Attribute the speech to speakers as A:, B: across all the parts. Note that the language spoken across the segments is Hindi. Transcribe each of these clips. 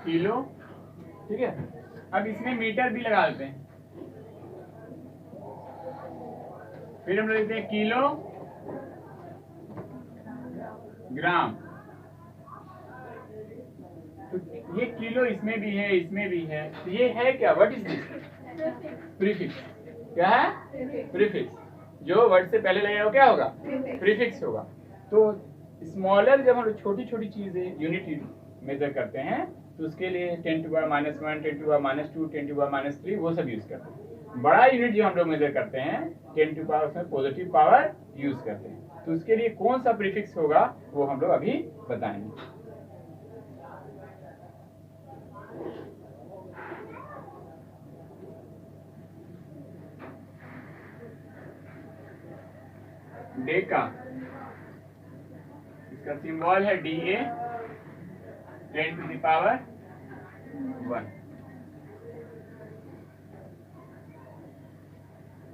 A: किलो, ठीक है। अब इसमें मीटर भी लगा देते हैं, फिर हम लोग लिखते हैं किलो ग्राम। तो ये किलो इसमें भी है, इसमें भी है, तो ये है क्या? What is this? प्रीफिक्स। क्या है? प्रीफिक्स। जो वर्ड से पहले लगेगा वो क्या होगा? प्रीफिक्स होगा। तो स्मॉलर जब हम छोटी छोटी चीजें यूनिट मेजर करते हैं तो उसके लिए 10 to the power -1, 10 to the power -2, 10 to the power -3 वो सब यूज करते हैं। बड़ा यूनिट जो हम लोग मेजर करते हैं 10 to the power उसमें पॉजिटिव पावर यूज करते हैं। तो उसके लिए कौन सा प्रीफिक्स होगा वो हम लोग अभी बताएंगे। डेका, इसका सिंबल है DA, 10 to the power 1।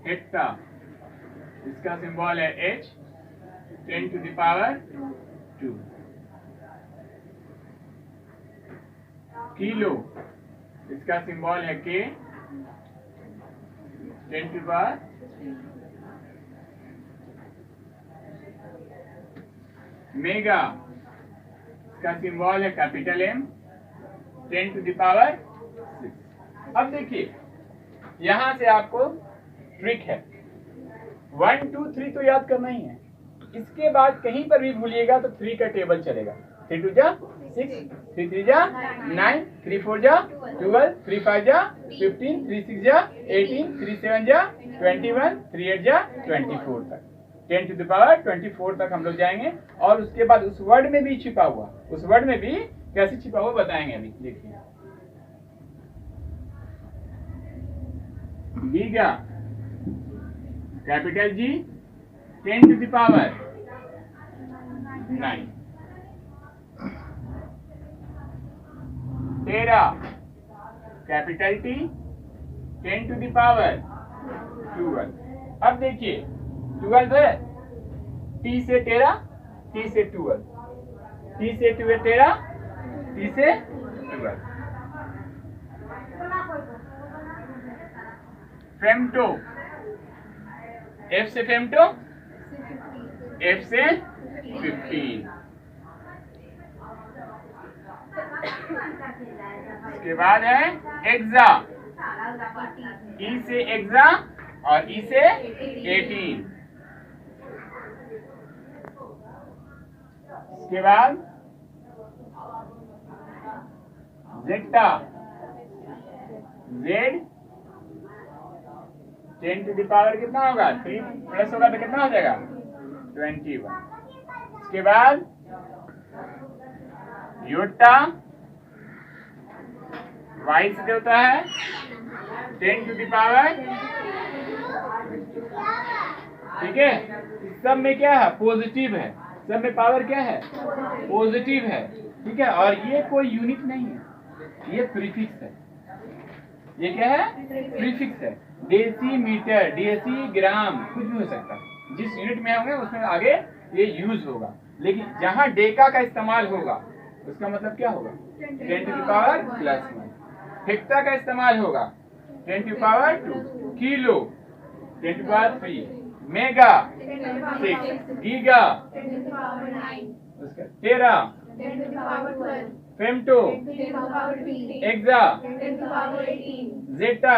A: Hecto, इसका सिंबल है H, 10 to the power 2। Kilo, इसका सिंबल है K, 10 to the power 3। Mega, इसका सिंबल है capital M, 10 to the power 6। अब देखिए यहां से आपको ट्रिक है, 1 2 3 तो याद करना ही है। इसके बाद कहीं पर भी भूलिएगा तो 3 का टेबल चलेगा। 3 2 जा 6, 3 3 जा 9, 3 4 जा 12, 3 5 जा 15, 3 6 जा 18, 3 7 जा 21, 3 8 जा 24 तक। 10 to the power 24 तक हम लोग जाएंगे। और उसके बाद उस वर्ड में भी छिपा हुआ, उस वर्ड में भी कैसे छिपा हुआ बताएंगे अभी। देखिए giga, capital G, 10 to the power 9। Tera, capital T, 10 to the power 12। अब देखिए 12 है, T से टेरा, T से 12, T से 12 टेरा, T से 12। फेम्टो, F से फेम्टो, F से 15। इसके बाद है एक्सा, E से एक्सा और E से 18। इसके बाद जेटा, Z 10 to the power कितना होगा? 3 प्लस होगा तो कितना हो जाएगा? 21। इसके बाद योटा, Y से होता है 10 to the power, ठीक है। इस सब में क्या है? पॉजिटिव है, सब में पावर क्या है? पॉजिटिव है, ठीक है। और ये कोई यूनिट नहीं है, ये प्रीफिक्स है। ये क्या है? प्रीफिक्स है। डेसी मीटर, डेसी ग्राम, कुछ भी हो सकता है। जिस यूनिट में होंगे उसमें आगे ये यूज होगा। लेकिन जहां डेका का इस्तेमाल होगा उसका मतलब क्या होगा? 10 to the power +1। हेक्टा का इस्तेमाल होगा 10 to the power 2। Kilo 10 to the power 3। Mega 6। Giga, उसका टेरा, फेम्टो, एक्सा, जेटा,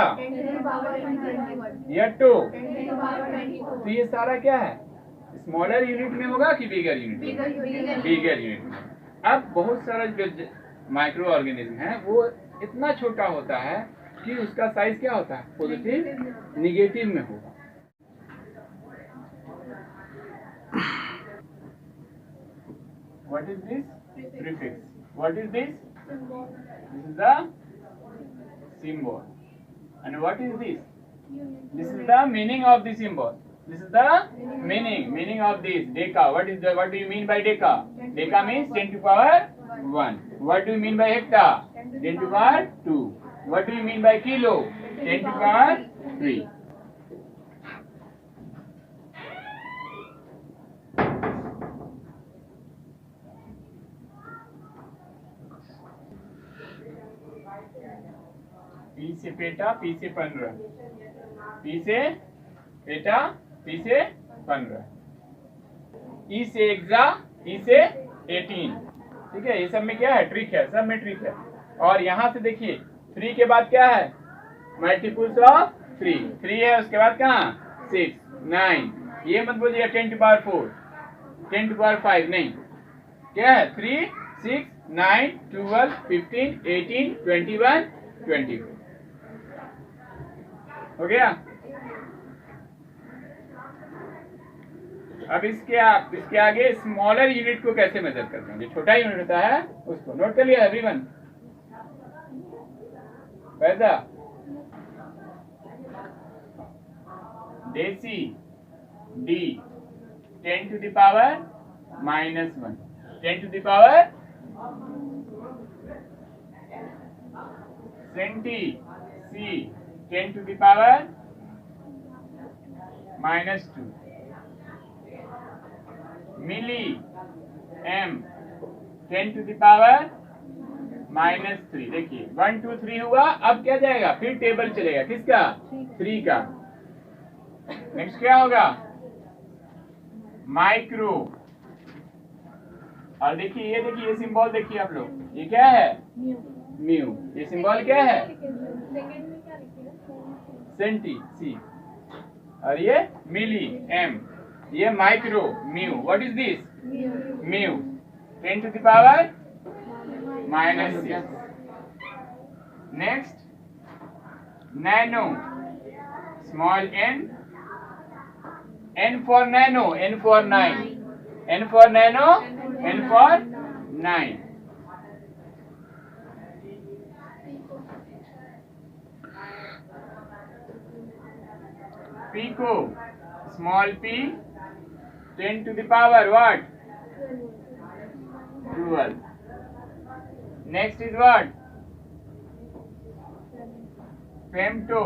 A: यट्टो। तो ये सारा क्या है? स्मॉलर यूनिट में होगा कि बिगर यूनिट में? बिगर यूनिट में। अब बहुत सारा जो माइक्रो ऑर्गेनिज्म है वो इतना छोटा होता है कि उसका साइज क्या होता है? पॉजिटिव निगेटिव में होगा। What is this? Prefix. What is this? This is the symbol. And what is this? This is the meaning of the symbol. This is the meaning of this. Deca. What do you mean by deca? Deca means 10 to the power 1. What do you mean by hecta? 10 to the power 2. What do you mean by kilo? 10 to the power 3. P से पेटा, पी से 15, पी से पेटा, पी से 15, ई से एग्जा, ई से 18। ठीक है, ये सब में क्या है, ट्रिक है, सब में ट्रिक है। और यहां से देखिए 3 के बाद क्या है, मल्टीपल्स ऑफ 3, 3 है, उसके बाद कहाँ 6, 9। ये मत बोलिए 10 to power 4, 10 to power 5 नहीं, क्या है 3, 6, 9, 12, 15, 18, 21, 24। हो गया। अब इसके आगे स्मॉलर यूनिट को कैसे मेजर करते हैं, जो छोटा यूनिट होता है उसको नोट कर लिया एवरीवन। पैसा deci D 10 to the power -1, 10 to the power centi C 10 to the power -2, milli M 10 to the power -3। देखिए 1 2 3 हुआ, अब क्या जाएगा, फिर टेबल चलेगा, किसका 3 का। नेक्स्ट क्या होगा, माइक्रो। और देखिए ये सिंबल देखिए आप लोग, ये क्या है म्यू, ये सिंबल क्या है सेंटी सी, और ये मिली एम, ये micro mu. What is this mu 10 to the power -6। Next nano, small n, n for nano, n for 9, n for nano, n for 9। pico, small p 10 to the power what 12। next is what femto,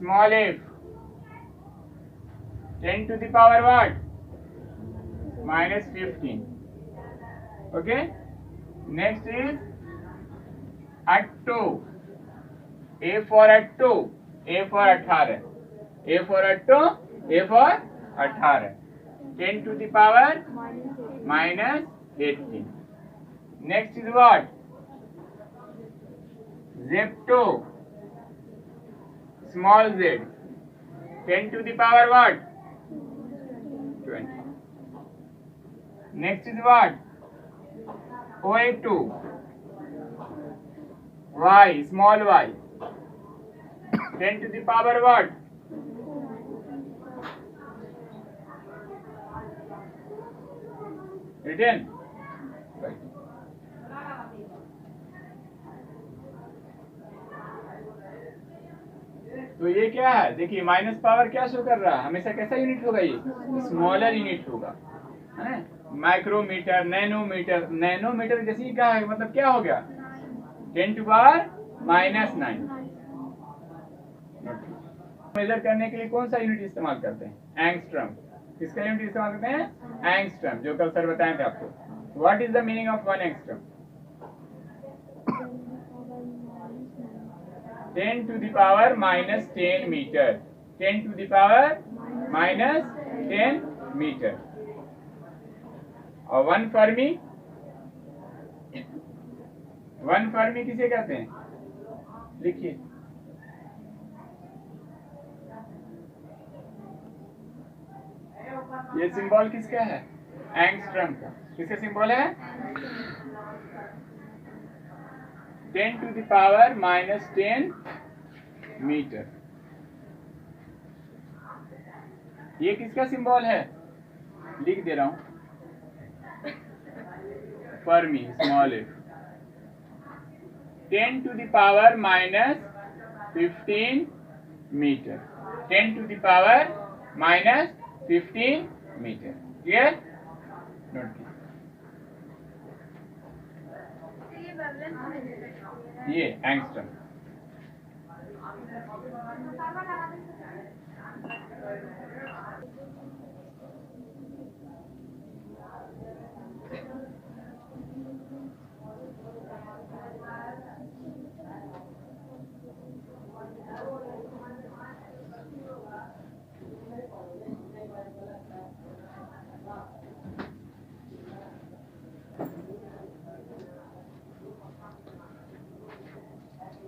A: small f 10 to the power what -15। okay, next is atto, a for atto, a for 18, a for atto, a for 18, 10 to the power -18। next is what zepto, small z 10 to the power what 20। next is what OA2, y, small y 10 to the power what 18। तो ये क्या है, देखिए माइनस पावर क्या शो कर रहा है, हमेशा कैसा यूनिट होगा, ये स्मॉलर यूनिट होगा, है ना। माइक्रोमीटर, नैनोमीटर, नैनोमीटर जैसे ही कहा है, मतलब क्या हो गया 10 to power -9। मेजर करने के लिए कौन सा यूनिट इस्तेमाल करते हैं, एंगस्ट्रम। किसका यूनिट इस्तेमाल करते हैं, एंगस्ट्रम, जो कल सर बताए थे आपको। What is the meaning of 1 angstrom, 10 to the power -10 metre, 10 to the power -10 metre. और 1 फर्मी, 1 फर्मी किसे कहते हैं, लिखिए ये सिंबल किसका है, एंगस्ट्रम का। किसका सिंबल है 10 to the power -10 मीटर। ये किसका सिंबल है, लिख दे रहा हूं, fermi, small F 10 to the power -15 metre, 10 to the power -15 metre. Clear, note ये angstrom.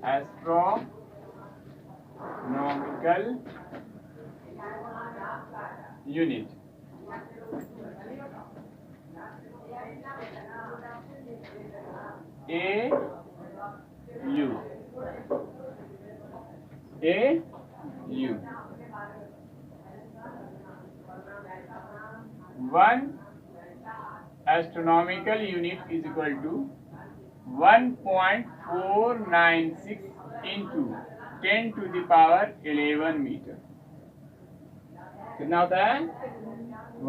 A: Astronomical unit. AU 1 astronomical unit is equal to 1.496 into 10 to the power 11 metre. कितना होता है?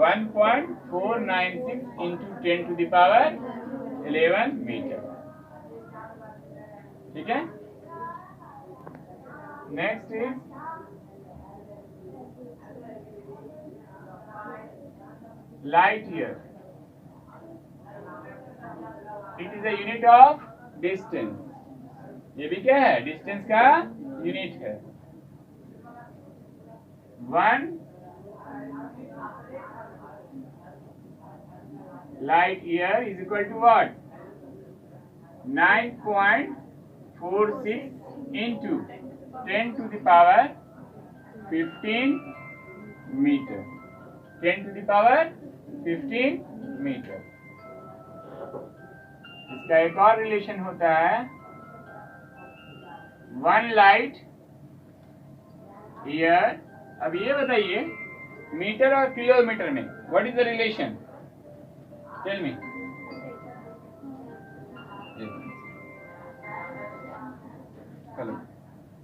A: 1.496 into 10 to the power 11 metre. ठीक है। Next is light year. It is a unit of distance. ये भी क्या है? डिस्टेंस का यूनिट है। 1 light year is equal to what? 9.46 into 10 to the power 15 metre. 10 to the power 15 metre. इसका एक और रिलेशन होता है 1 लाइट ईयर। अब ये बताइए मीटर और किलोमीटर में what is the relation? Tell me.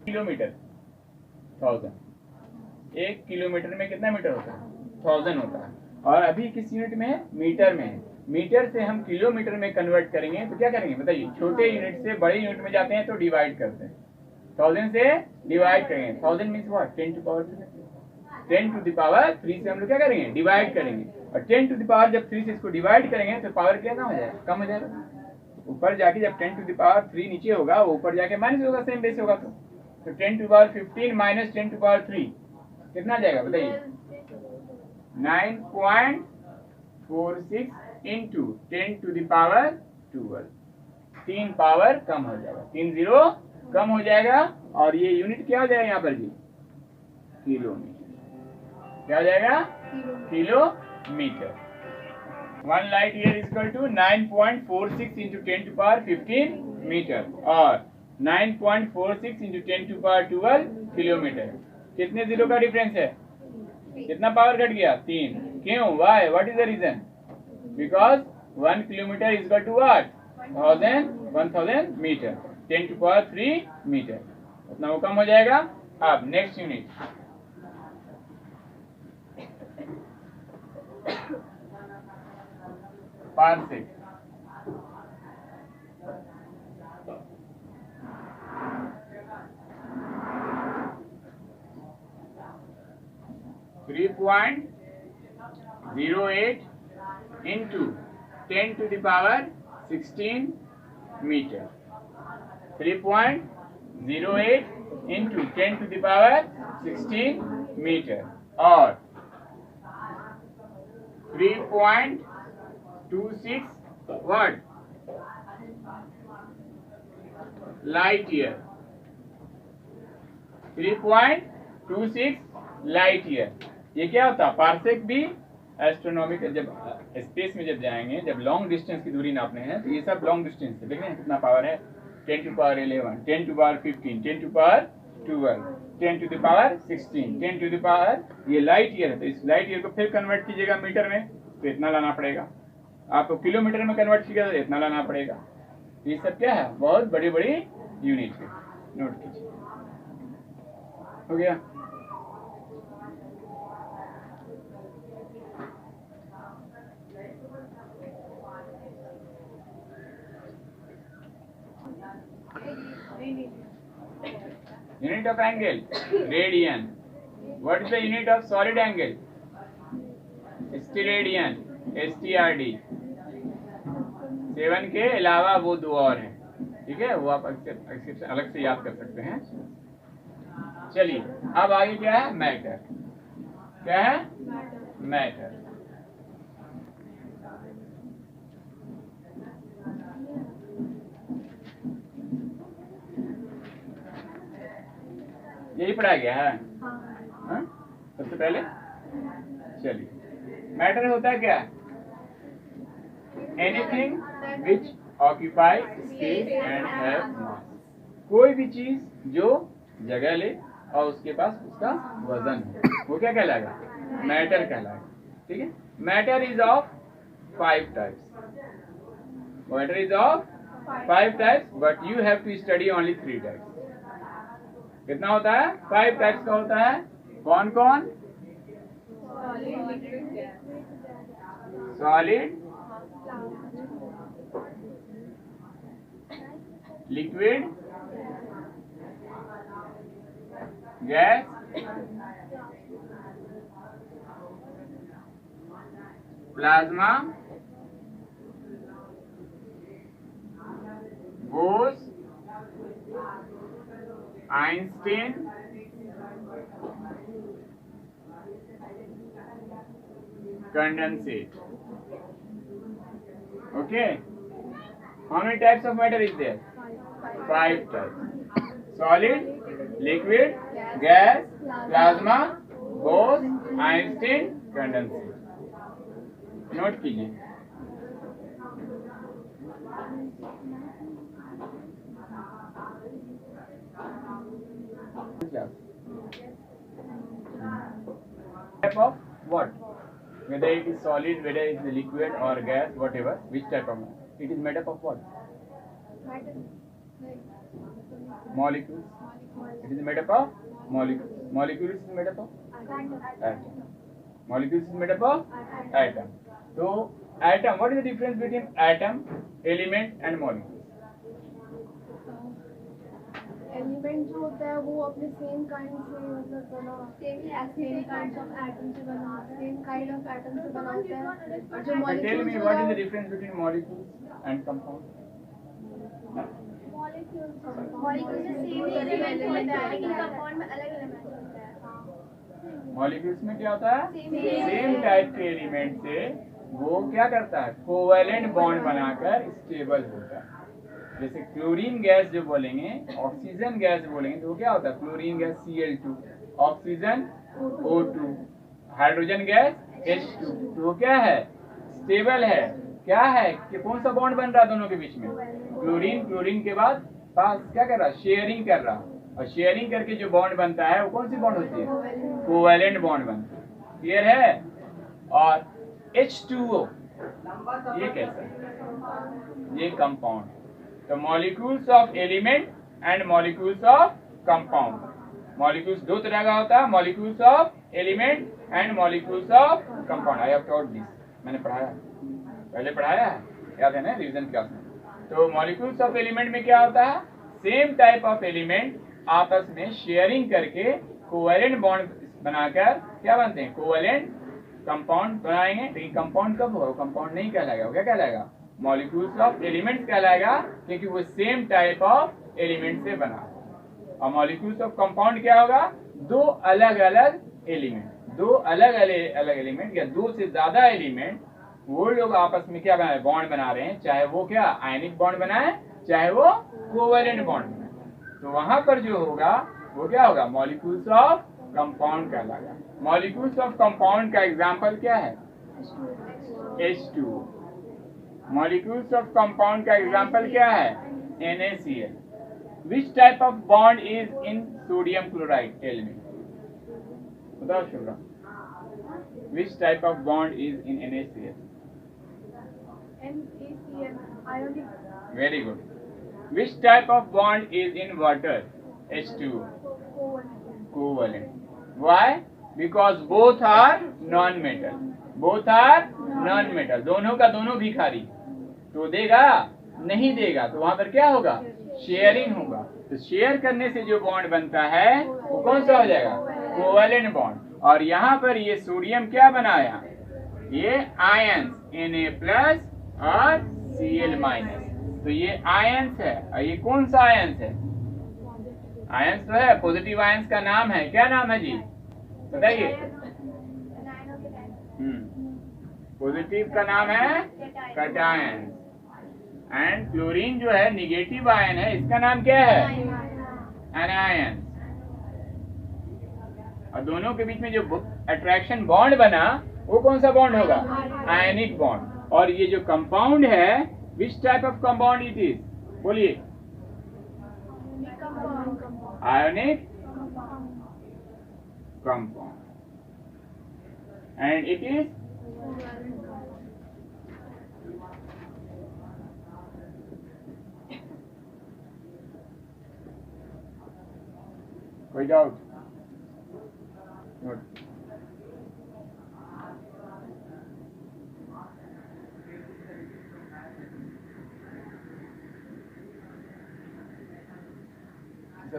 A: Kilometre 1000। 1 kilometre में कितना मीटर होता है? 1000 होता है। और अभी किस यूनिट में है? मीटर में है। मीटर से हम किलोमीटर में कन्वर्ट करेंगे तो क्या करेंगे बताइए? छोटे यूनिट से बड़े यूनिट में जाते हैं तो डिवाइड करते हैं। 1000 से डिवाइड करेंगे। 1000 मीन्स व्हाट? 10 टू पावर 3 से हम लोग क्या करेंगे? डिवाइड करेंगे। और 10 टू द पावर जब 3 से इसको डिवाइड करेंगे तो पावर क्या हो जाएगा? कम हो जाएगा। ऊपर जाके जब 10 टू द पावर 3 नीचे होगा वो ऊपर जाके माइनस होगा, सेम बेस होगा। तो 10 to power 15 minus 10 to power 3 कितना जाएगा बताइए? 9.46 into 10 to the power 12। 3 power कम हो जाएगा, 3 जीरो कम हो जाएगा। और ये यूनिट क्या हो जाएगा यहाँ पर जी? किलोमीटर। क्या हो जाएगा? Kilometre. 1 light year is equal to 9.46 into 10 to power 15 metre और 9.46 इंटू 10 टू पावर 12 किलोमीटर। कितने जीरो का डिफरेंस है? कितना पावर घट गया? 3। क्यों? Why? What is the reason? Because 1 kilometre is equal to what? 1000 metre. 10 to power 3 metre. उतना वो कम हो जाएगा। अब next unit parsec. Three 3.08 into 10 to the power 16 metre. 3.08 into 10 to the power 16 metre और 3.26 what? Light year. 3.26 light year. ये क्या होता है? पार्सेक भी एस्ट्रोनॉमिकल। जब स्पेस में जब जाएंगे, जब लॉन्ग डिस्टेंस की दूरी नापने हैं तो ये सब लॉन्ग डिस्टेंस है। देख रहे हैं कितना पावर है? 10 to power 11, 10 to power 15, 10 to power 12, 10 to the power 16, 10 to the power. ये लाइट ईयर है। तो इस लाइट ईयर को फिर कन्वर्ट कीजिएगा मीटर में तो इतना लाना पड़ेगा। आपको किलोमीटर में कन्वर्ट कीजिएगा तो इतना लाना पड़ेगा। ये सब क्या है? बहुत बड़ी बड़ी यूनिट है। नोट कीजिए। हो गया? Unit of angle, radian. What is the unit of solid angle? स्टीरेडियन, STRD। 7 के अलावा वो दो और हैं। ठीक है, वो आप अलग से याद कर सकते हैं। चलिए अब आगे क्या है? मैटर। क्या है? मैटर। यही पढ़ाया गया है हाँ? सबसे पहले चलिए मैटर होता है क्या? Anything which occupy space and have मास, कोई भी चीज जो जगह ले और उसके पास उसका वजन हो, वो क्या कहलाएगा? मैटर कहलाएगा। ठीक है, matter is of 5 types, matter is of 5 types, but you have to study only 3 types. कितना होता है? 5 टाइप्स का होता है। कौन कौन? Solid, liquid, gas, plasma, Bose, Einstein, condensate. Okay, how many types of matter is there? 5 types: solid, liquid, gas, plasma, Bose, Einstein, condensate। Note कीजिए। Type of what? Whether it is solid, whether it is liquid or gas, whatever, which type of matter? It is made up of what? Molecules. It is made up of molecules. Molecules is made up of atom. Molecules is made up of atom. So atom, what is the difference between atom, element and molecule?
B: Element जो होता है वो अपने सेम काइंड से मतलब बना, सेम काइंड ऑफ एटम से बना होता है, सेम काइंड ऑफ एटम से बना होता है। और जो molecule,
A: tell me what is the difference between molecules and compound?
B: Molecule से सेम एलिमेंट होता है लेकिन कंपाउंड में अलग एलिमेंट होता है।
A: मॉलिक्यूल्स में क्या होता है? सेम टाइप के एलिमेंट से वो क्या करता है? कोवैलेंट बॉन्ड बनाकर स्टेबल होता है। जैसे क्लोरीन गैस जो बोलेंगे, ऑक्सीजन गैस बोलेंगे, तो क्या होता है? Chlorine gas Cl2, oxygen O2, hydrogen gas H2। तो वो क्या है? स्टेबल है। क्या है कि कौन सा बॉन्ड बन रहा है दोनों के बीच में? क्लोरीन। क्लोरीन के बाद पास क्या कर रहा है? शेयरिंग कर रहा है, और शेयरिंग करके जो बॉन्ड बनता है वो कौन सी बॉन्ड होती है? कोवैलेंट बॉन्ड बनता है। क्लियर है? और H2O ये कैसा है? ये कंपाउंड। तो molecules of element and molecules of compound. Molecules दो तरह का होता है, molecules of element and molecules of compound. I have taught this, मैंने पढ़ाया, पहले पढ़ाया है, याद है ना रिवीजन क्लास में। तो मॉलिक्यूल्स ऑफ एलिमेंट में क्या होता है? सेम टाइप ऑफ एलिमेंट आपस में शेयरिंग करके कोवैलेंट बॉन्ड बनाकर क्या बनते हैं? कोवैलेंट कंपाउंड बनाएंगे। लेकिन कंपाउंड कब होगा? कंपाउंड नहीं कहलाएगा, वो क्या कहलाएगा? मॉलिक्यूल्स ऑफ एलिमेंट्स कहलाएगा, क्योंकि वो सेम टाइप ऑफ एलिमेंट से बना। और मॉलिक्यूल्स ऑफ कंपाउंड क्या होगा? दो अलग अलग एलिमेंट, दो अलग अलग एलिमेंट या दो से ज्यादा एलिमेंट, वो लोग आपस में क्या बना रहे हैं? बॉन्ड बना रहे हैं। चाहे वो क्या आयनिक बॉन्ड बनाए, चाहे वो कोवैलेंट बॉन्ड बनाए। तो वहां पर जो होगा वो क्या होगा? मॉलिक्यूल्स ऑफ कंपाउंड कहलाएगा। मॉलिक्यूल्स ऑफ कंपाउंड का एग्जाम्पल क्या है? H2। मॉलिक्यूल्स ऑफ कंपाउंड का एग्जाम्पल क्या है? NaCl। Which type of bond is in sodium chloride? Tell me, बताओ Shubhra, which type of bond is in NaCl?
B: Ionic.
A: Very good. Which type of bond is in water? H2O। Covalent. Why? Because both are non metal, both are non metal. दोनों का दोनों भिखारी, तो देगा नहीं देगा, तो वहां पर क्या होगा? शेयरिंग होगा। तो शेयर करने से जो बॉन्ड बनता है वो कौन सा हो जाएगा? Covalent bond. और यहाँ पर ये सोडियम क्या बनाया? ये आयंस Na+ और Cl-। तो ये आयंस है, और ये कौन सा आयंस है? आयंस तो है, पॉजिटिव आयंस का नाम है, क्या नाम है जी बताइए? पॉजिटिव का नाम है कैटायन, एंड क्लोरीन जो है निगेटिव आयन है, इसका नाम क्या है? एनायन। और दोनों के बीच में जो अट्रैक्शन बॉन्ड बना वो कौन सा बॉन्ड होगा? Ionic bond. और ये जो कंपाउंड है, which type of compound it is? बोलिए। Ionic compound. And it is कोई डाउट?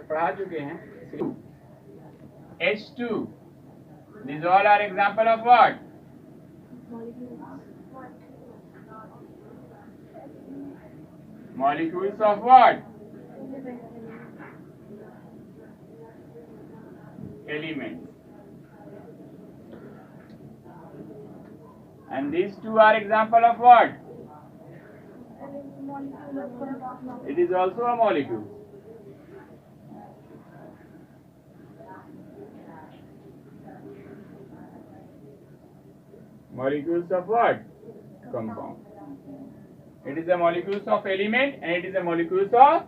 A: पढ़ा चुके हैं। H2. These all are example of what? Molecules of what? Elements. And these two are example of what? It is also a molecule. Molecules of what? Compound. It is a molecules of element and it is a molecules of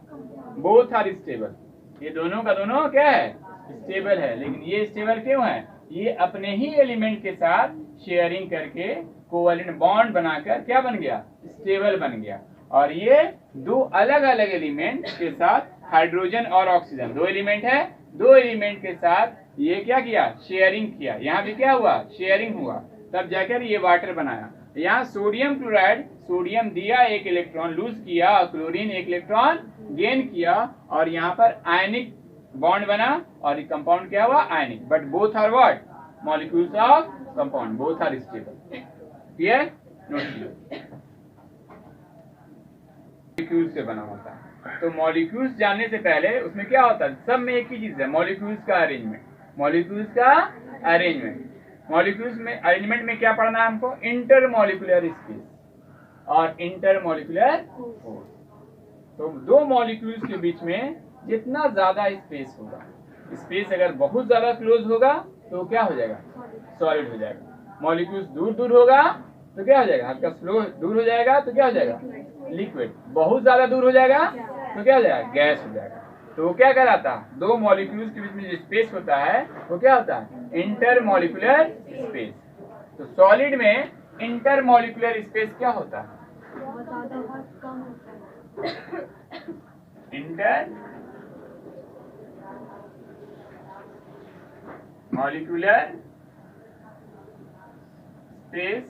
A: both are stable. ये दोनों का दोनों क्या है? स्टेबल है। लेकिन ये स्टेबल क्यों है? ये अपने ही एलिमेंट के साथ शेयरिंग करके कोवैलेंट बॉन्ड बनाकर क्या बन गया? स्टेबल बन गया। और ये दो अलग अलग एलिमेंट के साथ हाइड्रोजन और ऑक्सीजन, दो एलिमेंट है, दो एलिमेंट के साथ ये क्या किया? शेयरिंग किया। यहाँ भी क्या हुआ? शेयरिंग हुआ, तब जाकर ये वाटर बनाया। यहाँ सोडियम क्लोराइड, सोडियम दिया एक इलेक्ट्रॉन लूज किया और क्लोरीन एक इलेक्ट्रॉन गेन किया और यहाँ पर आयनिक बॉन्ड बना और ये कंपाउंड क्या हुआ? Ionic. But both are what? Molecules of compound, both are stable. Clear? Not clear? Molecules से बना होता है। तो मॉलिक्यूल्स जानने से पहले उसमें क्या होता है? सब में एक ही चीज है, मॉलिक्यूल्स का अरेंजमेंट। मॉलिक्यूल्स का अरेंजमेंट। मॉलिक्यूल्स में अरेंजमेंट में क्या पढ़ना है हमको? इंटरमॉलिक्यूलर स्पेस और इंटरमॉलिक्यूलर फोर्स। तो दो मॉलिक्यूल्स के बीच में जितना ज्यादा स्पेस होगा, स्पेस अगर बहुत ज्यादा क्लोज होगा तो क्या हो जाएगा? सॉलिड हो जाएगा। मॉलिक्यूल्स दूर दूर होगा तो क्या हो जाएगा? हल्का स्लो दूर हो जाएगा तो क्या हो जाएगा? लिक्विड। बहुत ज्यादा दूर हो जाएगा तो क्या हो जाएगा? गैस हो जाएगा। तो वो क्या कराता? दो मॉलिक्यूल्स के बीच में जो स्पेस होता है वो क्या होता है? Intermolecular space. तो सॉलिड में इंटरमॉलिक्यूलर स्पेस क्या होता है? Inter molecular space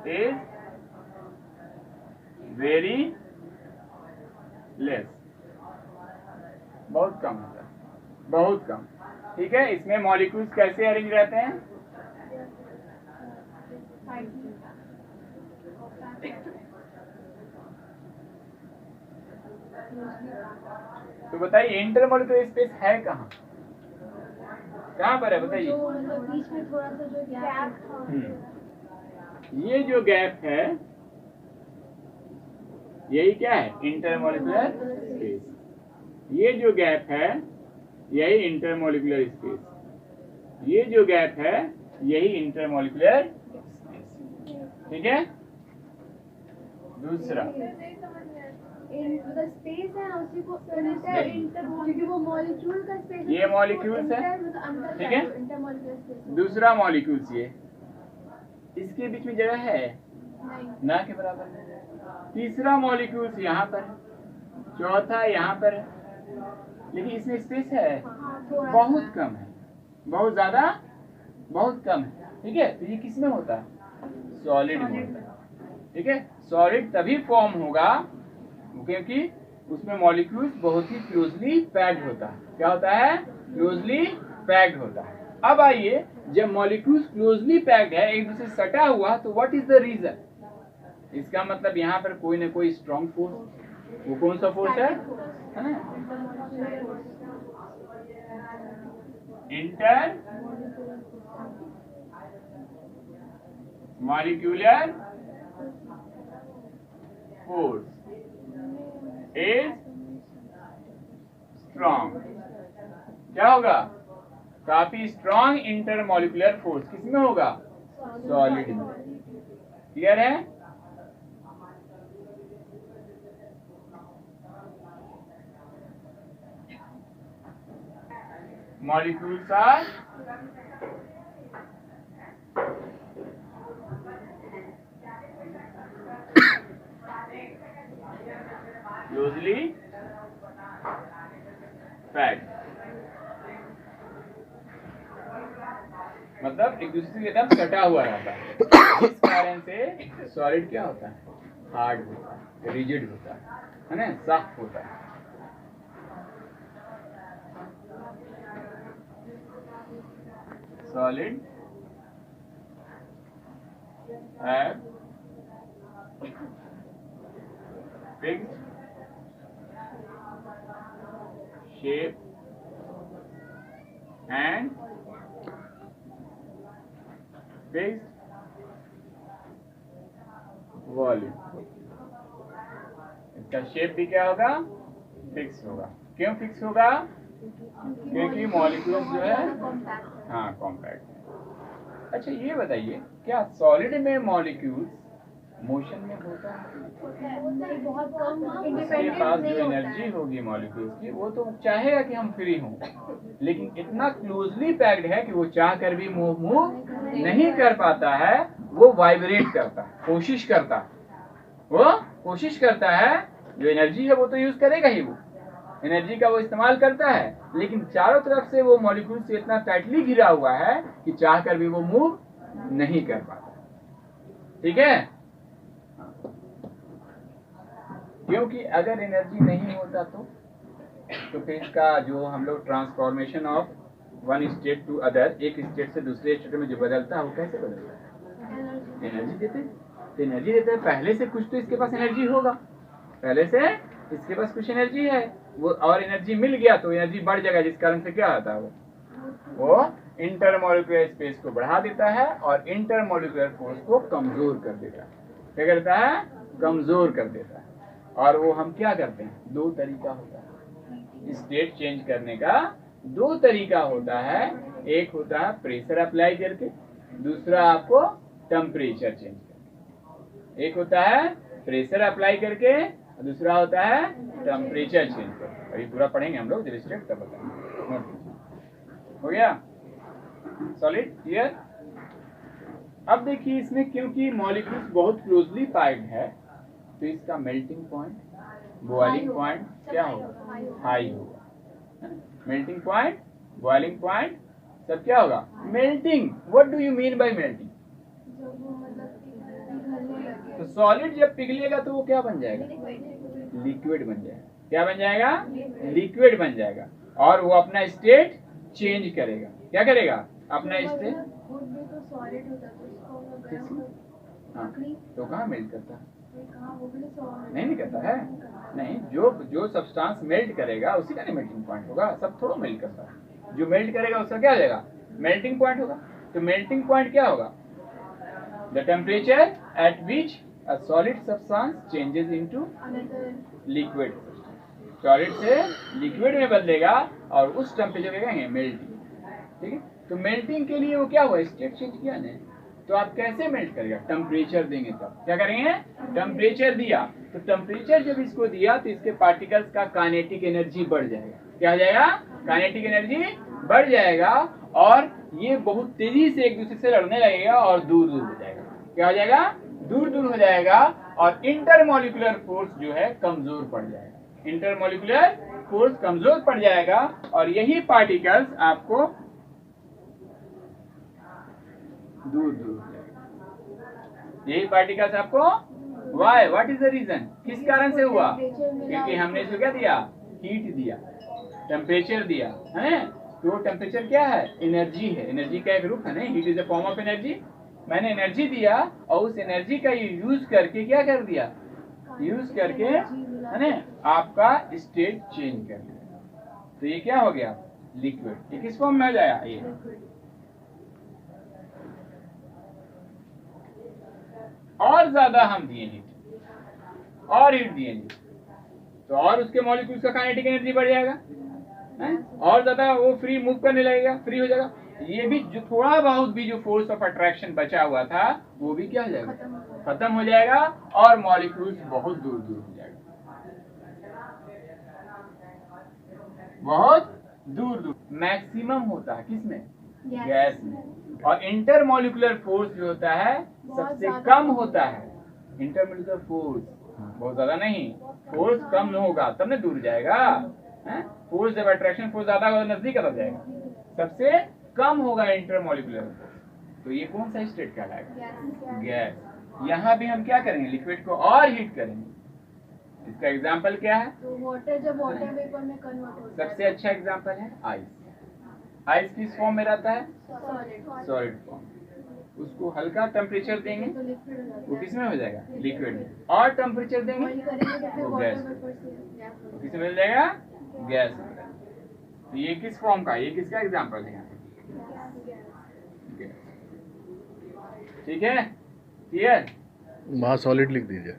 A: is very less, बहुत कम होता है, बहुत कम। ठीक है। इसमें मॉलिक्यूल्स कैसे अरेंज रहते हैं? तो बताइए इंटरमॉलिक्यूलर स्पेस है कहाँ? कहाँ पर है बताइए?
B: बीच में थोड़ा सा जो गैप,
A: ये जो गैप है यही क्या है? Intermolecular space. ये जो गैप है यही इंटरमॉलिक्यूलर स्पेस। ये जो गैप है यही इंटरमॉलिक्यूलर स्पेस। ठीक है। दूसरा
B: स्पेस है उसी को इंटर, क्योंकि वो मॉलिक्यूल का स्पेस,
A: ये मॉलिक्यूल्स है। ठीक है। दूसरा मॉलिक्यूल्स, ये इसके बीच में जगह है ना के बराबर में। तीसरा मॉलिक्यूल्स यहाँ पर, चौथा यहाँ पर है, लेकिन इसमें स्पेस है बहुत कम है, बहुत ज्यादा बहुत कम है। ठीक है। तो ये किस में होता है? सॉलिड में होता है। ठीक है। सॉलिड तभी फॉर्म होगा क्योंकि उसमें मॉलिक्यूल्स बहुत ही क्लोजली पैक्ड होता है। क्या होता है? क्लोजली पैक्ड होता है। अब आइए, जब मॉलिक्यूल्स क्लोजली पैक्ड है, एक दूसरे से सटा हुआ, तो व्हाट इज द रीजन? इसका मतलब यहाँ पर कोई ना कोई स्ट्रॉन्ग फोर्स। वो कौन सा फोर्स है ना? Inter molecular force is strong. क्या होगा? काफी स्ट्रॉन्ग इंटरमॉलिक्यूलर फोर्स किसमें होगा? सॉलिड में। क्लियर है? मॉलिक्यूल्स आर क्लोजली पैक्ड, मतलब एक दूसरे से एकदम सटा हुआ रहता है। इस कारण से सॉलिड क्या होता है? हार्ड होता है, रिजिड होता है ना, सख्त होता है। Solid have fixed shape and fixed volume. इसका शेप भी क्या होगा? फिक्स होगा। क्यों फिक्स होगा? क्योंकि मॉलिक्यूल्स जो है हाँ कॉम्पैक्ट है। अच्छा ये बताइए, क्या सॉलिड में मॉलिक्यूल्स मोशन में होता है?
B: बहुत कम,
A: उसके पास जो एनर्जी होगी मॉलिक्यूल्स की, वो तो चाहेगा कि हम फ्री हों, लेकिन इतना क्लोजली पैक्ड है कि वो चाह कर भी मूव नहीं कर पाता है। वो वाइब्रेट करता है, कोशिश करता है, वो कोशिश करता है। जो एनर्जी है वो तो यूज करेगा ही, वो एनर्जी का वो इस्तेमाल करता है, लेकिन चारों तरफ से वो मॉलिक्यूल से इतना टाइटली घिरा हुआ है कि चाह कर भी वो मूव नहीं कर पाता। ठीक है? क्योंकि अगर एनर्जी नहीं होता तो फिर इसका जो हम लोग transformation of one state to other, एक स्टेट से दूसरे स्टेट में जो बदलता है वो कैसे बदलता है? एनर्जी देते हैं। तो एनर्जी देते हैं, पहले से कुछ तो इसके पास एनर्जी होगा, पहले से इसके पास कुछ एनर्जी है, वो और एनर्जी मिल गया तो एनर्जी बढ़ जाएगा, जिस कारण से क्या होता है वो इंटरमॉलिक्यूलर स्पेस को बढ़ा देता है और इंटरमॉलिक्यूलर फोर्स को कमजोर कर देता है। क्या करता है? कमजोर कर देता है। और वो हम क्या करते हैं? दो तरीका होता है स्टेट चेंज करने का, दो तरीका होता है। एक होता है प्रेशर अप्लाई करके, दूसरा आपको टेम्परेचर चेंज करके। एक होता है प्रेशर अप्लाई करके, दूसरा होता है टेम्परेचर चेंज करके। अभी पूरा पढ़ेंगे हम लोग, जब स्टेट तब बताएंगे। हो गया सॉलिड? क्लियर? अब देखिए इसमें क्योंकि मॉलिक्यूल्स बहुत क्लोजली पैक्ड है तो इसका मेल्टिंग पॉइंट, बॉइलिंग पॉइंट क्या होगा? हाई होगा। मेल्टिंग पॉइंट, बॉइलिंग पॉइंट सब क्या होगा? Melting. What do you mean by melting? तो सॉलिड जब पिघलेगा तो वो क्या बन जाएगा? लिक्विड बन जाएगा। क्या बन जाएगा? लिक्विड बन जाएगा। और वो अपना स्टेट चेंज करेगा। क्या करेगा? अपना स्टेट। हाँ, तो कहाँ मेल्ट करता है? नहीं करता है। नहीं, जो सब्सटेंस मेल्ट करेगा उसी का मेल्टिंग पॉइंट होगा। सब थोड़ा मेल्ट करता है। जो मेल्ट करेगा उसका क्या हो जाएगा? मेल्टिंग पॉइंट होगा। तो मेल्टिंग पॉइंट क्या होगा? The temperature at which a solid substance changes into liquid. Solid से लिक्विड में बदलेगा और उस टेम्परेचर को कहेंगे मेल्टिंग। ठीक है? तो मेल्टिंग के लिए वो क्या हुआ? स्टेट चेंज किया ना। तो आप कैसे मेल्ट करेगा? टेम्परेचर देंगे तब। क्या करेंगे? टेम्परेचर दिया। तो टेम्परेचर जब इसको दिया तो इसके पार्टिकल्स का काइनेटिक एनर्जी बढ़ जाएगा। क्या हो जाएगा? काइनेटिक एनर्जी बढ़ जाएगा और ये बहुत तेजी से एक दूसरे से लड़ने लगेगा और दूर दूर हो जाएगा। क्या हो जाएगा? दूर दूर हो जाएगा और इंटरमॉलिक्यूलर फोर्स जो है कमजोर पड़ जाएगा। इंटरमॉलिक्यूलर फोर्स कमजोर पड़ जाएगा और यही पार्टिकल्स आपको दूर दूर हो जाएगा। यही पार्टिकल्स आपको why, what is the reason? किस कारण से हुआ? क्योंकि हमने इसको क्या दिया? हीट दिया, टेम्परेचर दिया है। तो टेम्परेचर क्या है? एनर्जी है। एनर्जी का एक रूप है ना। Heat is a form of energy. मैंने एनर्जी दिया और उस एनर्जी का यूज करके क्या कर दिया? यूज करके है ना आपका स्टेट चेंज कर दिया। तो ये क्या हो गया? लिक्विड। ये किस फॉर्म में आ जाएगा? ये और ज्यादा हम दिए हीट और हीट दिए तो और उसके मॉलिक्यूल्स का काइनेटिक एनर्जी बढ़ जाएगा हैं? और ज्यादा वो फ्री मूव करने लगेगा, फ्री हो जाएगा। ये भी जो थोड़ा बहुत भी जो फोर्स ऑफ अट्रैक्शन बचा हुआ था वो भी क्या हो जाएगा, खत्म हो जाएगा और मॉलिक्यूल्स बहुत दूर दूर हो जाएगा, बहुत दूर दूर। मैक्सिमम होता है किसमें, गैस में। और इंटरमोलिकुलर फोर्स जो होता है सबसे कम होता है। इंटरमोलिकुलर फोर्स बहुत ज्यादा नहीं, फोर्स कम होगा तब ना दूर जाएगा। फोर्स जब अट्रैक्शन फोर्स ज्यादा होगा नजदीक आता जाएगा, सबसे कम होगा इंटरमोलिकुलर फोर्स। तो ये कौन सा स्टेट कहलाएगा, गैस। यहाँ भी हम क्या करेंगे, लिक्विड को और हीट करेंगे। इसका एग्जाम्पल क्या है,
B: तो वाटर जब वाटर वेपर में कन्वर्ट होता है,
A: सबसे अच्छा एग्जाम्पल है आइस। आइस किस फॉर्म में रहता है, सॉलिड फॉर्म। उसको हल्का टेम्परेचर देंगे वो किस में हो जाएगा, लिक्विड में। और टेम्परेचर देंगे वो गैस, किस में मिल जाएगा, गैस में। तो ये किस फॉर्म का, ये किसका एग्जाम्पल है, ठीक है, क्लियर।
C: वहाँ सॉलिड लिख दीजिए।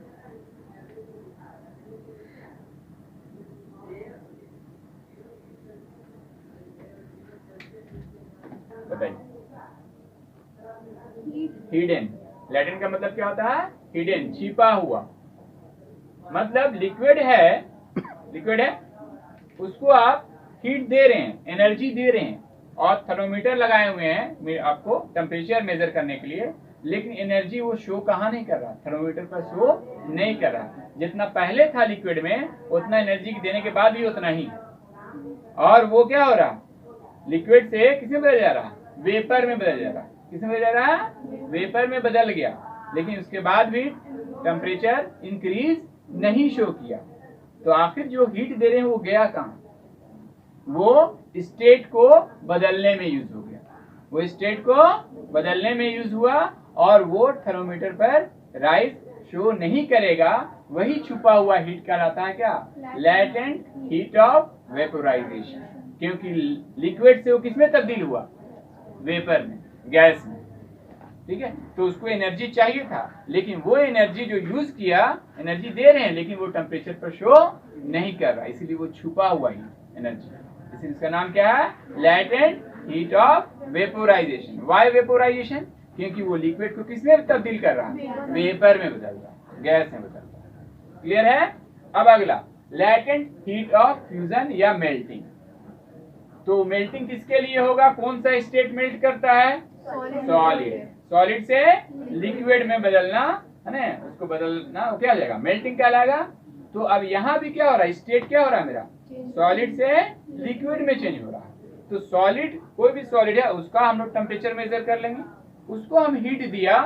A: बताइए, हिडन, लैटिन का मतलब क्या होता है, हिडन, छिपा हुआ। मतलब लिक्विड है, लिक्विड है, उसको आप हीट दे रहे हैं, एनर्जी दे रहे हैं, और थर्मोमीटर लगाए हुए हैं आपको टेम्परेचर मेजर करने के लिए, लेकिन एनर्जी वो शो कहाँ नहीं कर रहा, थर्मोमीटर पर शो नहीं कर रहा। जितना पहले था लिक्विड में उतना एनर्जी देने के बाद भी उतना ही, और वो क्या हो रहा, लिक्विड से किसमें बदल जा रहा, वेपर में बदल जा रहा। किसमें बदल जा रहा, वेपर में बदल गया, लेकिन उसके बाद भी टेम्परेचर इंक्रीज नहीं शो किया। तो आखिर जो हीट दे रहे हैं वो गया कहाँ, वो स्टेट को बदलने में यूज हो गया, वो स्टेट को बदलने में यूज हुआ, और वो थर्मोमीटर पर राइज शो नहीं करेगा। वही छुपा हुआ हीट कहलाता है क्या, लैटेंट हीट ऑफ वेपोराइजेशन। क्योंकि लिक्विड से वो किसमें तब्दील हुआ, वेपर में, गैस में, ठीक है। तो उसको एनर्जी चाहिए था, लेकिन वो एनर्जी जो यूज किया, एनर्जी दे रहे हैं लेकिन वो टेम्परेचर पर शो नहीं कर रहा, इसीलिए वो छुपा हुआ ही एनर्जी। इसलिए इसका नाम क्या है, latent heat of vaporization. Why vaporization, क्योंकि वो लिक्विड को किसमें तब्दील कर रहा है, वेपर में बदल रहा, गैस में बदल रहा। क्लियर है। अब अगला, लैटेंट हीट ऑफ फ्यूजन या मेल्टिंग। तो मेल्टिंग किसके लिए होगा, कौन सा स्टेट मेल्ट करता है, सॉलिड। सॉलिड से लिक्विड में बदलना है ना, उसको बदलना वो क्या हो जाएगा, मेल्टिंग कहलाएगा। तो अब यहाँ भी क्या हो रहा है, स्टेट क्या हो रहा है मेरा, सॉलिड से लिक्विड में चेंज हो रहा है। तो सॉलिड, कोई भी सॉलिड है उसका हम लोग टेम्परेचर मेजर कर लेंगे, उसको हम हीट दिया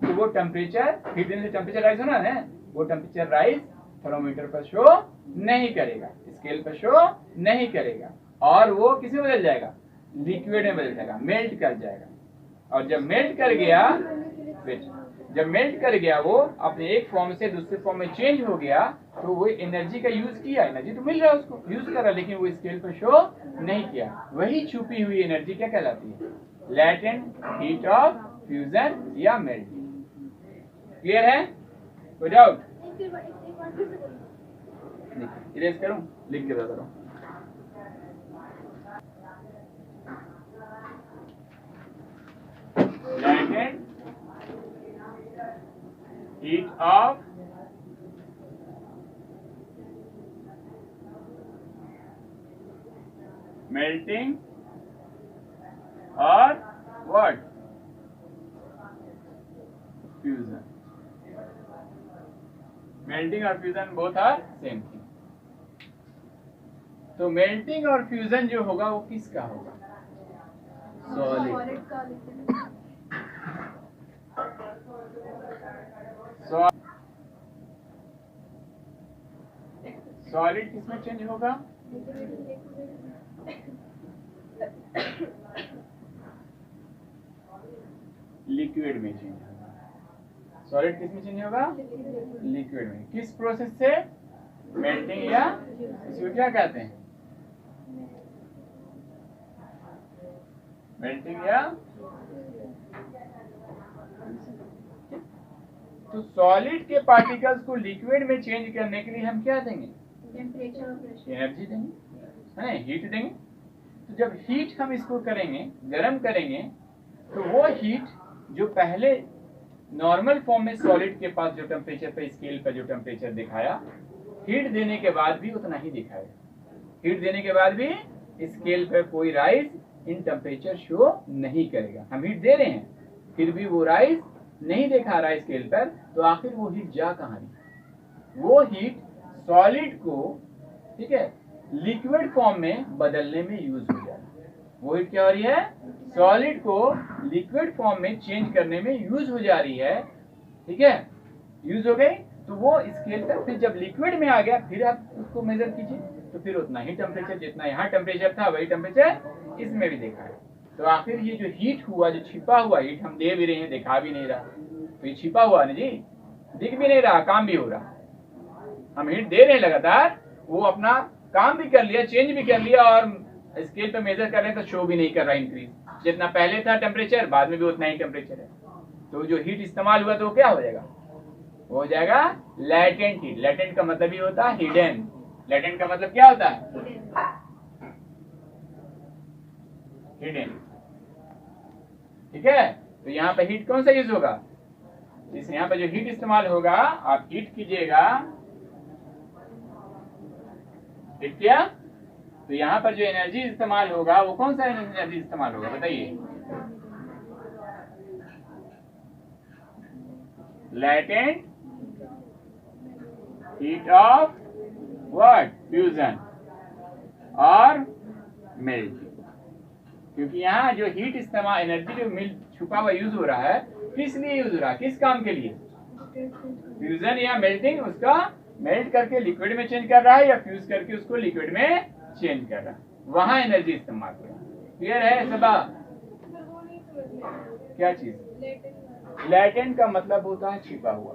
A: तो वो टेम्परेचर, हीट देने से टेम्परेचर राइज होना है, वो टेम्परेचर राइज थर्मोमीटर पर शो नहीं करेगा, स्केल पर शो नहीं करेगा, और वो किसमें बदल जाएगा, लिक्विड में बदल जाएगा, मेल्ट कर जाएगा। और जब मेल्ट कर गया, जब मेल्ट कर गया वो अपने एक फॉर्म से दूसरे फॉर्म में चेंज हो गया, तो वो एनर्जी का यूज किया, एनर्जी तो मिल रहा है उसको, यूज कर रहा है, लेकिन वो स्केल पर शो नहीं किया। वही छुपी हुई एनर्जी क्या कहलाती है, लैटेंट हीट ऑफ फ्यूजन या मेल्टिंग। क्लियर है, कोई डाउट, इरेज करूं, लिख के बता रहा हूं। Latent heat of melting or what, fusion. Melting और fusion both are same thing. तो मेल्टिंग और फ्यूजन जो होगा वो किसका होगा, सॉलिड का। सॉलिड किसमें चेंज होगा, लिक्विड में चेंज होगा। सॉलिड किसमें चेंज होगा, लिक्विड में। किस प्रोसेस से, मेल्टिंग या इसको क्या कहते हैं, मेल्टिंग या। तो सॉलिड के पार्टिकल्स को लिक्विड में चेंज करने के लिए हम क्या देंगे, टेम्परेचर और प्रेशर, एनर्जी देंगे, है ना, हीट देंगे। तो जब हीट हम इसको करेंगे, गर्म करेंगे, तो वो हीट जो पहले नॉर्मल फॉर्म में सॉलिड के पास जो टेम्परेचर पे स्केल पर जो टेम्परेचर दिखाया, हीट देने के बाद भी उतना ही दिखाएगा। हीट देने के बाद भी स्केल पर कोई राइज इन टेम्परेचर शो नहीं करेगा। हम हीट दे रहे हैं फिर भी वो राइज नहीं दिखा रहा है स्केल पर, तो आखिर वो हीट जा कहाँ रही? वो हीट सॉलिड को, ठीक है, लिक्विड फॉर्म में बदलने में यूज हो जा रही है। वो हीट क्या हो रही है? सॉलिड को लिक्विड फॉर्म में चेंज करने में यूज हो जा रही है। ठीक है, यूज हो गई, तो वो स्केल पर फिर जब लिक्विड में आ गया फिर आप उसको मेजर कीजिए, तो फिर उतना ही टेम्परेचर, जितना यहाँ टेम्परेचर था वही टेम्परेचर इसमें भी देखा है। तो आखिर ये जो हीट हुआ, जो छिपा हुआ हीट हम दे भी रहे हैं, दिखा भी नहीं रहा, तो ये छिपा हुआ ना जी, दिख भी नहीं रहा, काम भी हो रहा। हम हीट दे रहे हैं लगातार, वो अपना काम भी कर लिया, चेंज भी कर लिया, और स्केल पे मेजर कर रहे हैं तो शो भी नहीं कर रहा इंक्रीज। जितना पहले था टेम्परेचर, बाद में भी उतना ही टेम्परेचर है। तो जो हीट इस्तेमाल हुआ तो वो क्या हो जाएगा? वो हो जाएगा लैटेंट हीट। लैटेंट का मतलब ही होता है हिडन। लैटेंट का मतलब क्या होता है? हिडन। ठीक है, तो यहाँ पे हीट कौन सा यूज होगा? जिस यहाँ पे जो हीट इस्तेमाल होगा, आप हीट कीजिएगा, ठीक किया, तो यहाँ पर जो एनर्जी इस्तेमाल होगा वो कौन सा एनर्जी इस्तेमाल होगा बताइए? Latent heat of what? Fusion और मेल्टिंग। क्योंकि यहाँ जो हीट इस्तेमाल, एनर्जी जो मिल छुपा हुआ यूज हो रहा है, किस लिए यूज हो रहा है? किस काम के लिए? फ्यूजन या मेल्टिंग, उसका मेल्ट करके लिक्विड में चेंज कर रहा है, या फ्यूज करके उसको लिक्विड में चेंज कर रहा है, वहां एनर्जी इस्तेमाल हो रहा है। क्लियर है सबा? क्या चीज? लैटेंट का मतलब होता है छिपा हुआ।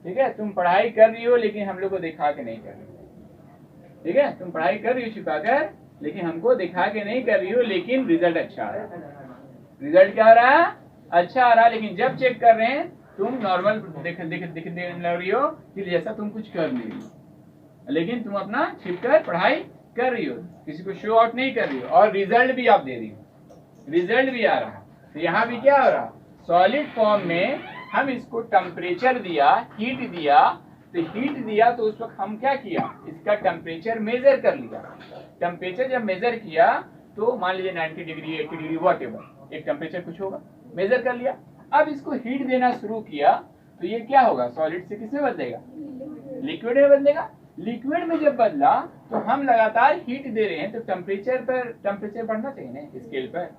A: ठीक है, तुम पढ़ाई कर रही हो लेकिन हम लोग को दिखा के नहीं कर रही हो। ठीक है, तुम पढ़ाई कर रही हो छिपा कर, लेकिन हमको दिखा के नहीं कर रही हो, लेकिन रिजल्ट अच्छा आ रहा है। रिजल्ट क्या आ रहा है? अच्छा आ रहा है। लेकिन जब चेक कर रहे हैं तुम नॉर्मल दिख रही हो कि जैसा तुम कुछ कर नहीं रही हो, लेकिन तुम अपना छिप कर पढ़ाई कर रही हो, किसी को शो आउट नहीं कर रही हो, और रिजल्ट भी आप दे रही हो, रिजल्ट भी आ रहा है। तो यहाँ भी क्या हो रहा? सॉलिड फॉर्म में हम इसको टेम्परेचर दिया, हीट दिया, तो हीट दिया तो उस वक्त हम क्या किया? इसका टेम्परेचर मेजर कर लिया। टेम्परेचर जब मेजर किया तो मान लीजिए 90 डिग्री, 80 डिग्री, वॉट एवर एक टेम्परेचर कुछ होगा, मेजर कर लिया। अब इसको हीट देना शुरू किया तो ये क्या होगा? सॉलिड से किसमें बदलेगा? लिक्विड में बदलेगा। लिक्विड में जब बदला तो हम लगातार हीट दे रहे हैं, तो टेम्परेचर बढ़ना चाहिए ना स्केल पर।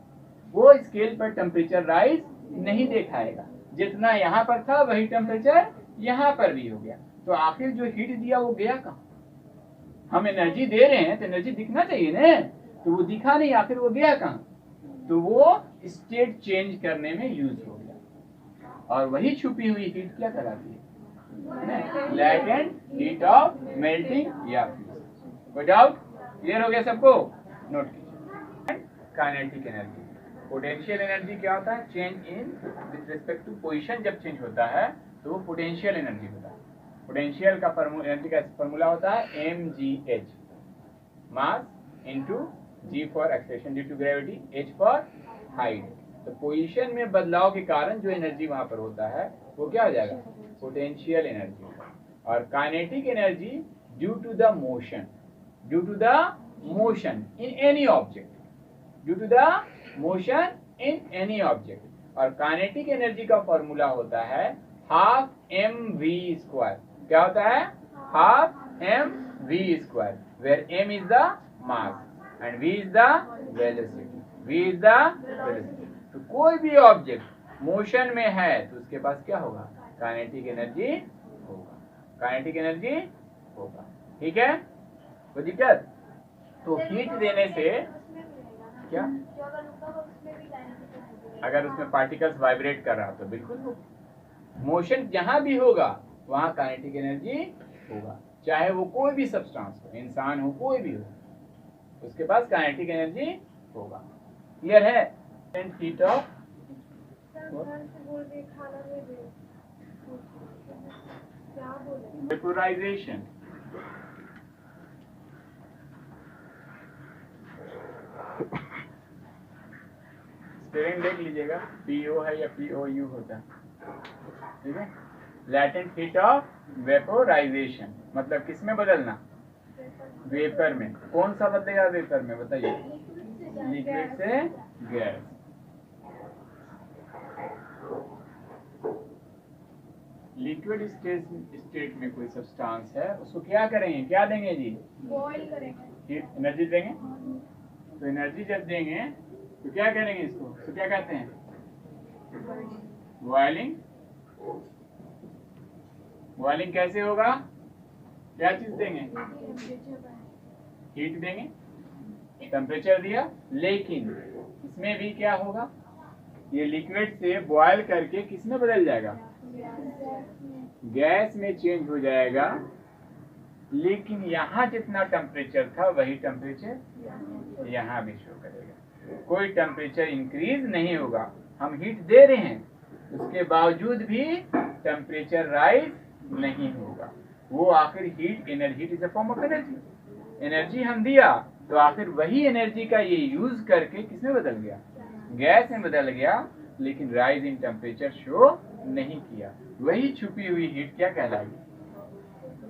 A: वो स्केल पर टेम्परेचर राइज नहीं दिखाएगा, जितना यहाँ पर था वही टेम्परेचर यहाँ पर भी हो गया। तो आखिर जो हीट दिया वो गया कहाँ? हम एनर्जी दे रहे हैं तो एनर्जी दिखना चाहिए ना, तो वो दिखा नहीं, आखिर वो गया कहाँ? तो वो स्टेट चेंज करने में यूज हो गया। और वही छुपी हुई हीट क्या कहलाती है? लैटेंट हीट ऑफ मेल्टिंग या फ्यूजन। कोई डाउट? क्लियर हो गया सबको? नोट कीजिए। काइनेटिक एनर्जी, पोटेंशियल एनर्जी क्या होता है? Change in with respect to position जब चेंज होता है तो वो पोटेंशियल एनर्जी होता है। पोटेंशियल का एनर्जी का फॉर्मूला होता है mgh, mass into g for acceleration due to gravity, h for height. तो पोजीशन में बदलाव के कारण जो एनर्जी वहां पर होता है वो क्या हो जाएगा? Potential energy. और kinetic energy due to the motion, due to the motion in any object, due to the motion in any object. और काइनेटिक एनर्जी का फॉर्मूला होता है हाफ mv²। क्या होता है? Half mv², where m is the mass and v is the velocity, v is the velocity. तो कोई भी ऑब्जेक्ट मोशन में है तो उसके पास क्या होगा? काइनेटिक एनर्जी होगा, काइनेटिक एनर्जी होगा। ठीक है, कोई दिक्कत? तो हीट देने से क्या, अगर उसमें पार्टिकल्स वाइब्रेट कर रहा तो बिल्कुल होगा। मोशन जहां भी होगा वहां काइनेटिक एनर्जी होगा, चाहे वो कोई भी सब्सटेंस हो, इंसान हो, कोई भी हो, उसके पास काइनेटिक एनर्जी होगा। क्लियर है? हीट ऑफ वेपोराइजेशन, स्पेलिंग देख लीजिएगा, PO है या POU होता है, ठीक है। लैटेंट हीट ऑफ वेपोराइजेशन मतलब किस में बदलना, वेपर में। कौन सा बदलेगा वेपर में बताइए, लिक्विड से गैस। लिक्विड स्टेट में कोई सब्सटेंस है, उसको क्या करेंगे, क्या देंगे जी,
B: बॉईल करेंगे,
A: हीट एनर्जी देंगे। तो एनर्जी जब देंगे तो क्या करेंगे इसको, तो क्या कहते हैं, बॉइलिंग। बॉइलिंग कैसे होगा, क्या चीज देंगे, हीट देंगे, टेम्परेचर दिया। लेकिन इसमें भी क्या होगा, ये लिक्विड से बॉयल करके किस में बदल जाएगा, गैस में चेंज हो जाएगा। लेकिन यहाँ जितना टेम्परेचर था वही टेम्परेचर यहाँ भी शो करेगा, कोई टेम्परेचर इंक्रीज नहीं होगा। हम हीट दे रहे हैं, उसके बावजूद भी टेम्परेचर राइज नहीं होगा। वो आखिर heat energy, heat is a form of energy, energy हम दिया तो आखिर वही एनर्जी का ये यूज करके किसमें बदल गया, गैस में बदल गया। लेकिन राइज इन टेम्परेचर शो नहीं किया। वही छुपी हुई हीट क्या कहलाएगी,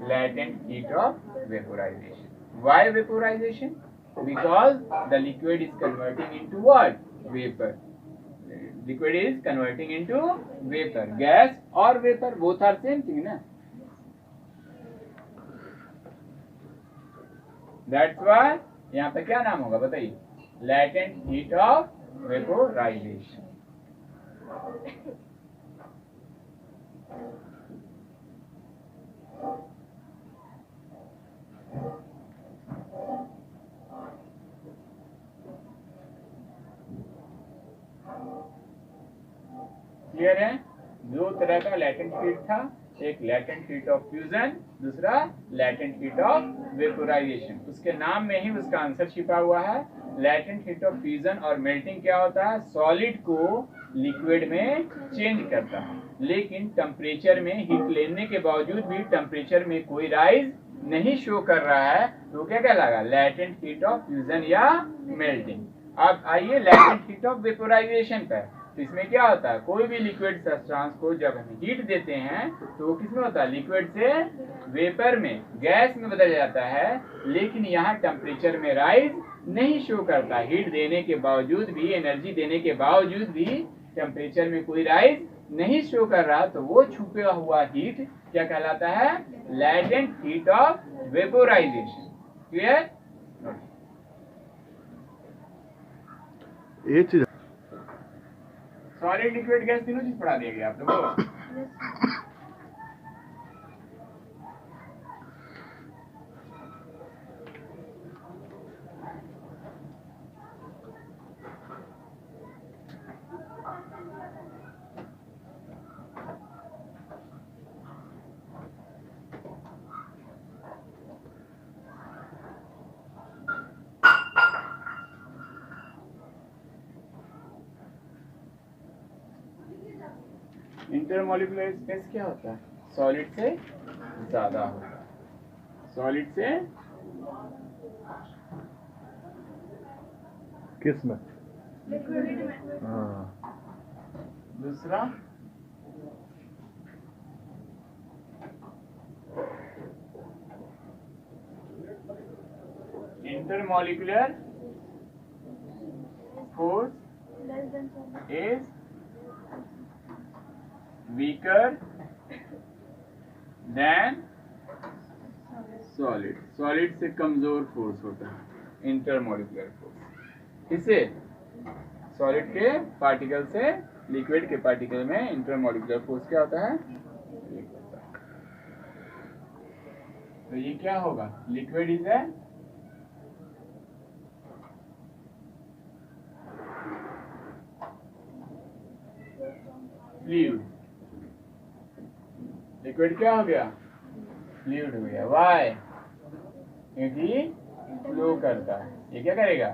A: latent heat of vaporization. Why vaporization? Because the liquid is converting into what, vapor. Liquid is converting into vapor. Gas or vapor both are same thing ना. That's why यहाँ पे क्या नाम होगा बताइए, latent heat of vaporization. Clear है। दो तरह का लैटेंट हीट था, एक लैटेंट हीट ऑफ फ्यूजन, दूसरा लैटेंट हीट ऑफ वेपोराइजेशन। उसके नाम में ही उसका आंसर छिपा हुआ है। लैटेंट हीट ऑफ फ्यूजन और मेल्टिंग क्या होता है, सॉलिड को लिक्विड में चेंज करता है, लेकिन टेम्परेचर में हीट लेने के बावजूद भी टेम्परेचर में कोई राइज नहीं शो कर रहा है, तो क्या कहलाएगा, लैटेंट हीट ऑफ फ्यूजन या मेल्टिंग। अब आइए लैटेंट हीट ऑफ वेपोराइजेशन पर। तो इसमें क्या होता है, कोई भी लिक्विड सब्सटेंस को जब हम हीट देते हैं तो वो किसमें होता है, लिक्विड से वेपर में, गैस में बदल जाता है। लेकिन यहाँ टेम्परेचर में राइज नहीं शो करता, हीट देने के बावजूद भी, एनर्जी देने के बावजूद भी टेम्परेचर में कोई राइज नहीं शो कर रहा, तो वो छुपा हुआ हीट क्या कहलाता है, latent heat of vaporisation. Clear.
C: ये चीज
A: सॉलिड लिक्विड गैस तीनों चीज पढ़ा दिया गया आप लोगों को। इंटरमॉलिक्यूलर स्पेस क्या होता है, सॉलिड से ज्यादा होता है, सॉलिड से
C: किस में,
B: लिक्विड में,
C: हाँ
A: दूसरा intermolecular force
B: less than 7.
A: is weaker than solid, solid से कमजोर फोर्स होता है इंटरमॉलिक्यूलर फोर्स। इसे सॉलिड के पार्टिकल से लिक्विड के पार्टिकल में इंटरमॉलिक्यूलर फोर्स क्या होता है, तो ये क्या होगा, liquid is a fluid, liquid क्या हो गया, फ्लूइड हो गया। वाई, क्योंकि फ्लो करता है। ये क्या करेगा,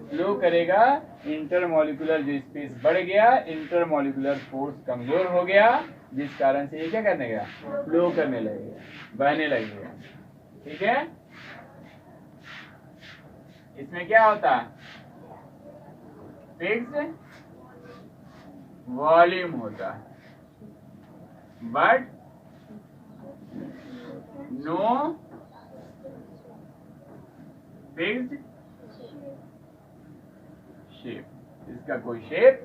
A: फ्लो करेगा। इंटरमॉलिक्यूलर जो स्पेस बढ़ गया, इंटरमॉलिक्यूलर फोर्स कमजोर हो गया, जिस कारण से ये क्या करने गया, फ्लो करने लगेगा, बहने लगेगा। ठीक है। इसमें क्या होता है, फिक्स्ड वॉल्यूम होता है, बट नो फिक्स्ड शेप। इसका कोई शेप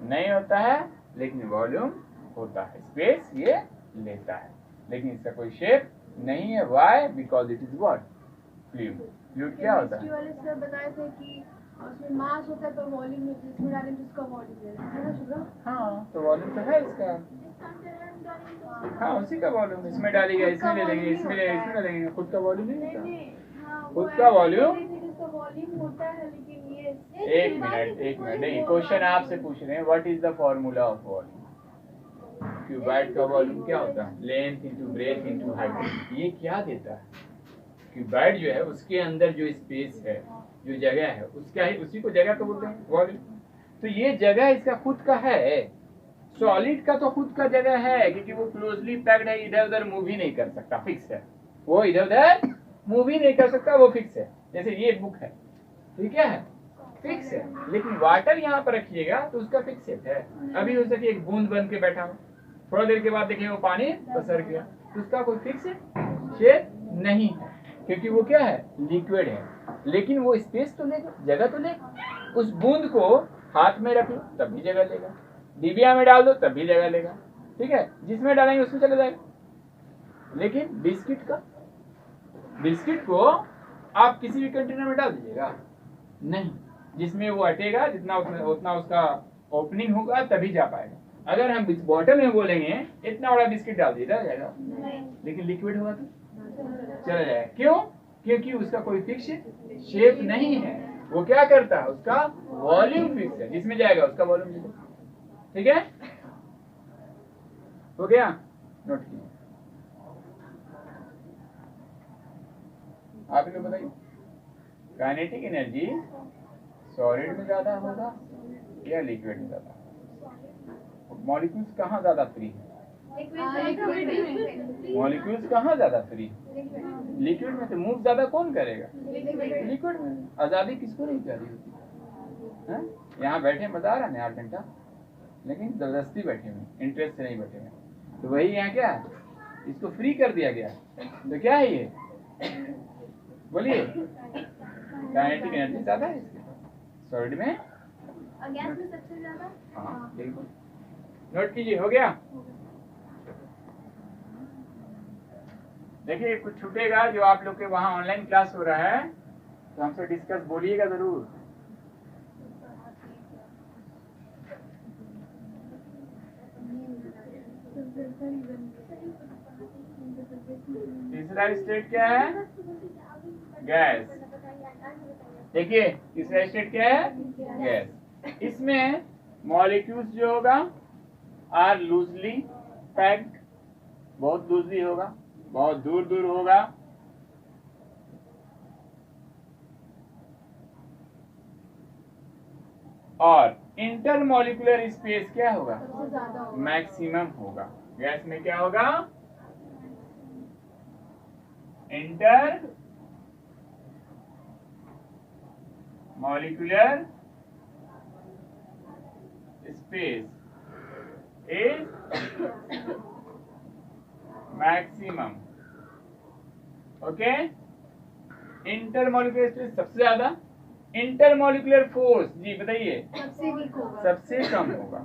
A: नहीं होता है, लेकिन वॉल्यूम होता है, स्पेस ये लेता है, लेकिन इसका कोई शेप नहीं है। Why? Because it is what? Fluid. Fluid क्या होता है?
B: वाले सर बताए थे कि उसमें मास होता है पर वॉल्यूम नहीं, इसमें डालेंगे तो उसका वॉल्यूम है ना शुभ्रा?
A: हाँ, तो वॉल्यूम तो है इसका। हाँ, उसी का वॉल्यूम इसमें डालेंगे, इसमें ले लेंगे, इसमें ले लेंगे, खुद का वॉल्यूम नहीं होता। खुद का वॉल्यूम
B: होता है, लेकिन ये
A: एक मिनट नहीं, क्वेश्चन आपसे पूछ रहे हैं, what is the formula of volume? Cuboid का वॉल्यूम क्या होता है? Length into breadth into height. ये क्या देता है? क्यूबाइड जो है उसके अंदर जो स्पेस है, जो जगह है, उसका ही, उसी को जगह तो बोलते हैं वॉल्यूम। तो ये जगह इसका खुद का है। सॉलिड का तो खुद का जगह है, क्योंकि वो क्लोजली पैक्ड है, इधर उधर मूव ही नहीं कर सकता, फिक्स है वो, इधर उधर मूव ही नहीं कर सकता, वो फिक्स है। जैसे ये बुक है, ठीक है, फिक्स है। लेकिन वाटर यहाँ पर रखिएगा तो उसका फिक्स है। अभी हो सके एक बूंद बन के बैठा हो, थोड़ा देर के बाद देखेंगे वो पानी पसर गया, तो उसका कोई फिक्स शेप नहीं है, क्योंकि वो क्या है? लिक्विड है। लेकिन वो स्पेस तो लेगा, जगह तो लेगा। उस बूंद को हाथ में रख लो तब भी जगह लेगा, डिबिया में डाल दो तब भी जगह लेगा, ठीक है, जिसमें डालेंगे उसमें चला जाएगा। लेकिन बिस्किट को आप किसी भी कंटेनर में डाल दीजिएगा नहीं, जिसमें वो अटेगा, जितना उतना उसका ओपनिंग होगा तभी जा पाएगा। अगर हम बॉटल में बोलेंगे इतना बड़ा बिस्किट डाल दिया जाएगा, लेकिन लिक्विड होगा तो चला जाएगा। क्यों? क्योंकि उसका कोई फिक्स शेप नहीं है। वो क्या करता है? उसका वॉल्यूम फिक्स है, जिसमें जाएगा उसका वॉल्यूम। ठीक है, हो गया? नोट कीजिए। आप लोग बताइए, काइनेटिक एनर्जी सॉलिड में ज्यादा होगा या लिक्विड में ज्यादा? मॉलिक्यूल्स कहाँ ज्यादा फ्री है? मॉलिक्यूल्स कहाँ ज्यादा फ्री है? लिक्विड में। तो मूव ज्यादा कौन करेगा? लिक्विड में। आजादी किसको नहीं प्यारी होती है? यहाँ बैठे मजा आ रहा है 8 घंटा, लेकिन जबरदस्ती बैठे हुए, इंटरेस्ट से नहीं बैठे हुए। तो वही यहाँ क्या है, इसको फ्री कर दिया गया। तो क्या है ये? बोलिए, काइनेटिक एनर्जी ज्यादा है इसके सॉलिड में,
B: गैस में सबसे ज्यादा।
A: हाँ बिल्कुल, नोट कीजिए। हो गया? देखिए, कुछ छूटेगा जो आप लोग के वहाँ ऑनलाइन क्लास हो रहा है तो हमसे डिस्कस बोलिएगा जरूर। तीसरा स्टेट क्या है? गैस। देखिए, तीसरा स्टेट क्या है? गैस। इसमें मॉलिक्यूल्स जो होगा आर लूजली पैक्ड, बहुत लूजली होगा, बहुत दूर दूर होगा, और इंटरमॉलिक्यूलर स्पेस क्या होगा? मैक्सिमम होगा। गैस में क्या होगा? Inter molecular space is maximum. Okay, intermolecular space सबसे ज्यादा, इंटरमॉलिक्यूलर फोर्स जी बताइए
B: सबसे वीक होगा,
A: सबसे कम होगा।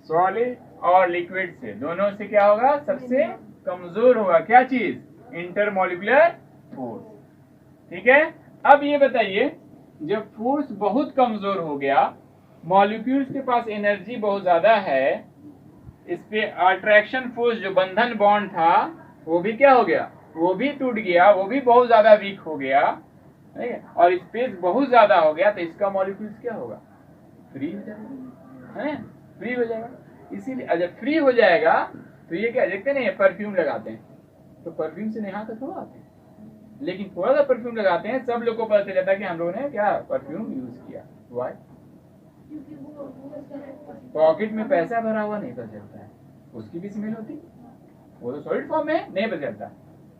A: सॉलिड और लिक्विड से, दोनों से क्या होगा? सबसे कमजोर होगा क्या चीज? Intermolecular force. ठीक है, अब ये बताइए, जब फोर्स बहुत कमजोर हो गया, मॉलिक्यूल्स के पास एनर्जी बहुत ज्यादा है, इस पे अट्रैक्शन फोर्स जो बंधन बॉन्ड था वो भी क्या हो गया? वो भी टूट गया, वो भी बहुत ज्यादा वीक हो गया। ठीक है, और स्पेस बहुत ज्यादा हो गया तो इसका मॉलिक्यूल्स क्या होगा, फ्री हो जाएगा, है फ्री हो जाएगा। इसीलिए जब फ्री हो जाएगा तो ये क्या देखते नहीं, परफ्यूम लगाते हैं तो परफ्यूम से नेहा तो थोड़ा आते हैं, लेकिन थोड़ा सा परफ्यूम लगाते हैं सब लोग को पता चल जाता है कि हम लोगों ने क्या परफ्यूम यूज किया। वाई? पॉकेट में पैसा भरा हुआ नहीं पता चलता है, उसकी भी स्मेल होती, वो तो सॉलिड फॉर्म में नहीं पता चलता,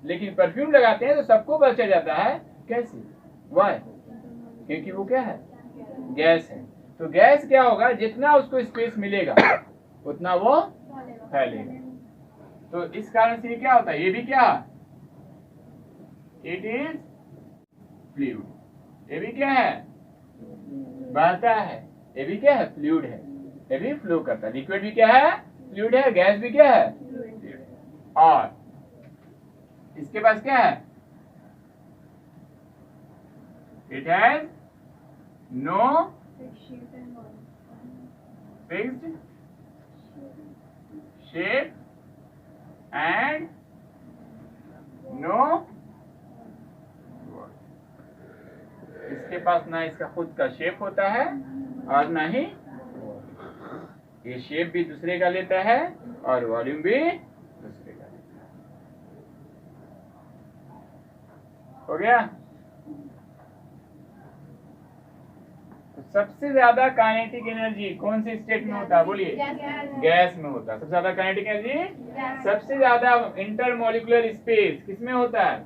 A: लेकिन परफ्यूम लगाते हैं तो सबको पता चल जाता है। कैसे? वाई? क्योंकि वो क्या है, गैस है। तो गैस क्या होगा, जितना उसको स्पेस मिलेगा उतना वो फैलेगा। तो इस कारण से ये क्या होता है, ये भी क्या, इट इज फ्लूइड। ये भी क्या है, बहता है। ये भी क्या है, फ्लूइड है। ये भी फ्लो करता है। लिक्विड भी क्या है, फ्लूइड है। गैस भी क्या है, फ्लूइड है। और इसके पास क्या है, it has no fixed shape and no, इसके पास ना इसका खुद का शेप होता है और ना ही ये शेप भी दूसरे का लेता है और वॉल्यूम भी दूसरे का लेता है। हो गया? तो सबसे ज्यादा काइनेटिक एनर्जी कौन सी स्टेट में होता है, बोलिए? गैस में होता है। सबसे ज्यादा काइनेटिक एनर्जी, सबसे ज्यादा इंटरमोलिकुलर स्पेस किसमें होता है,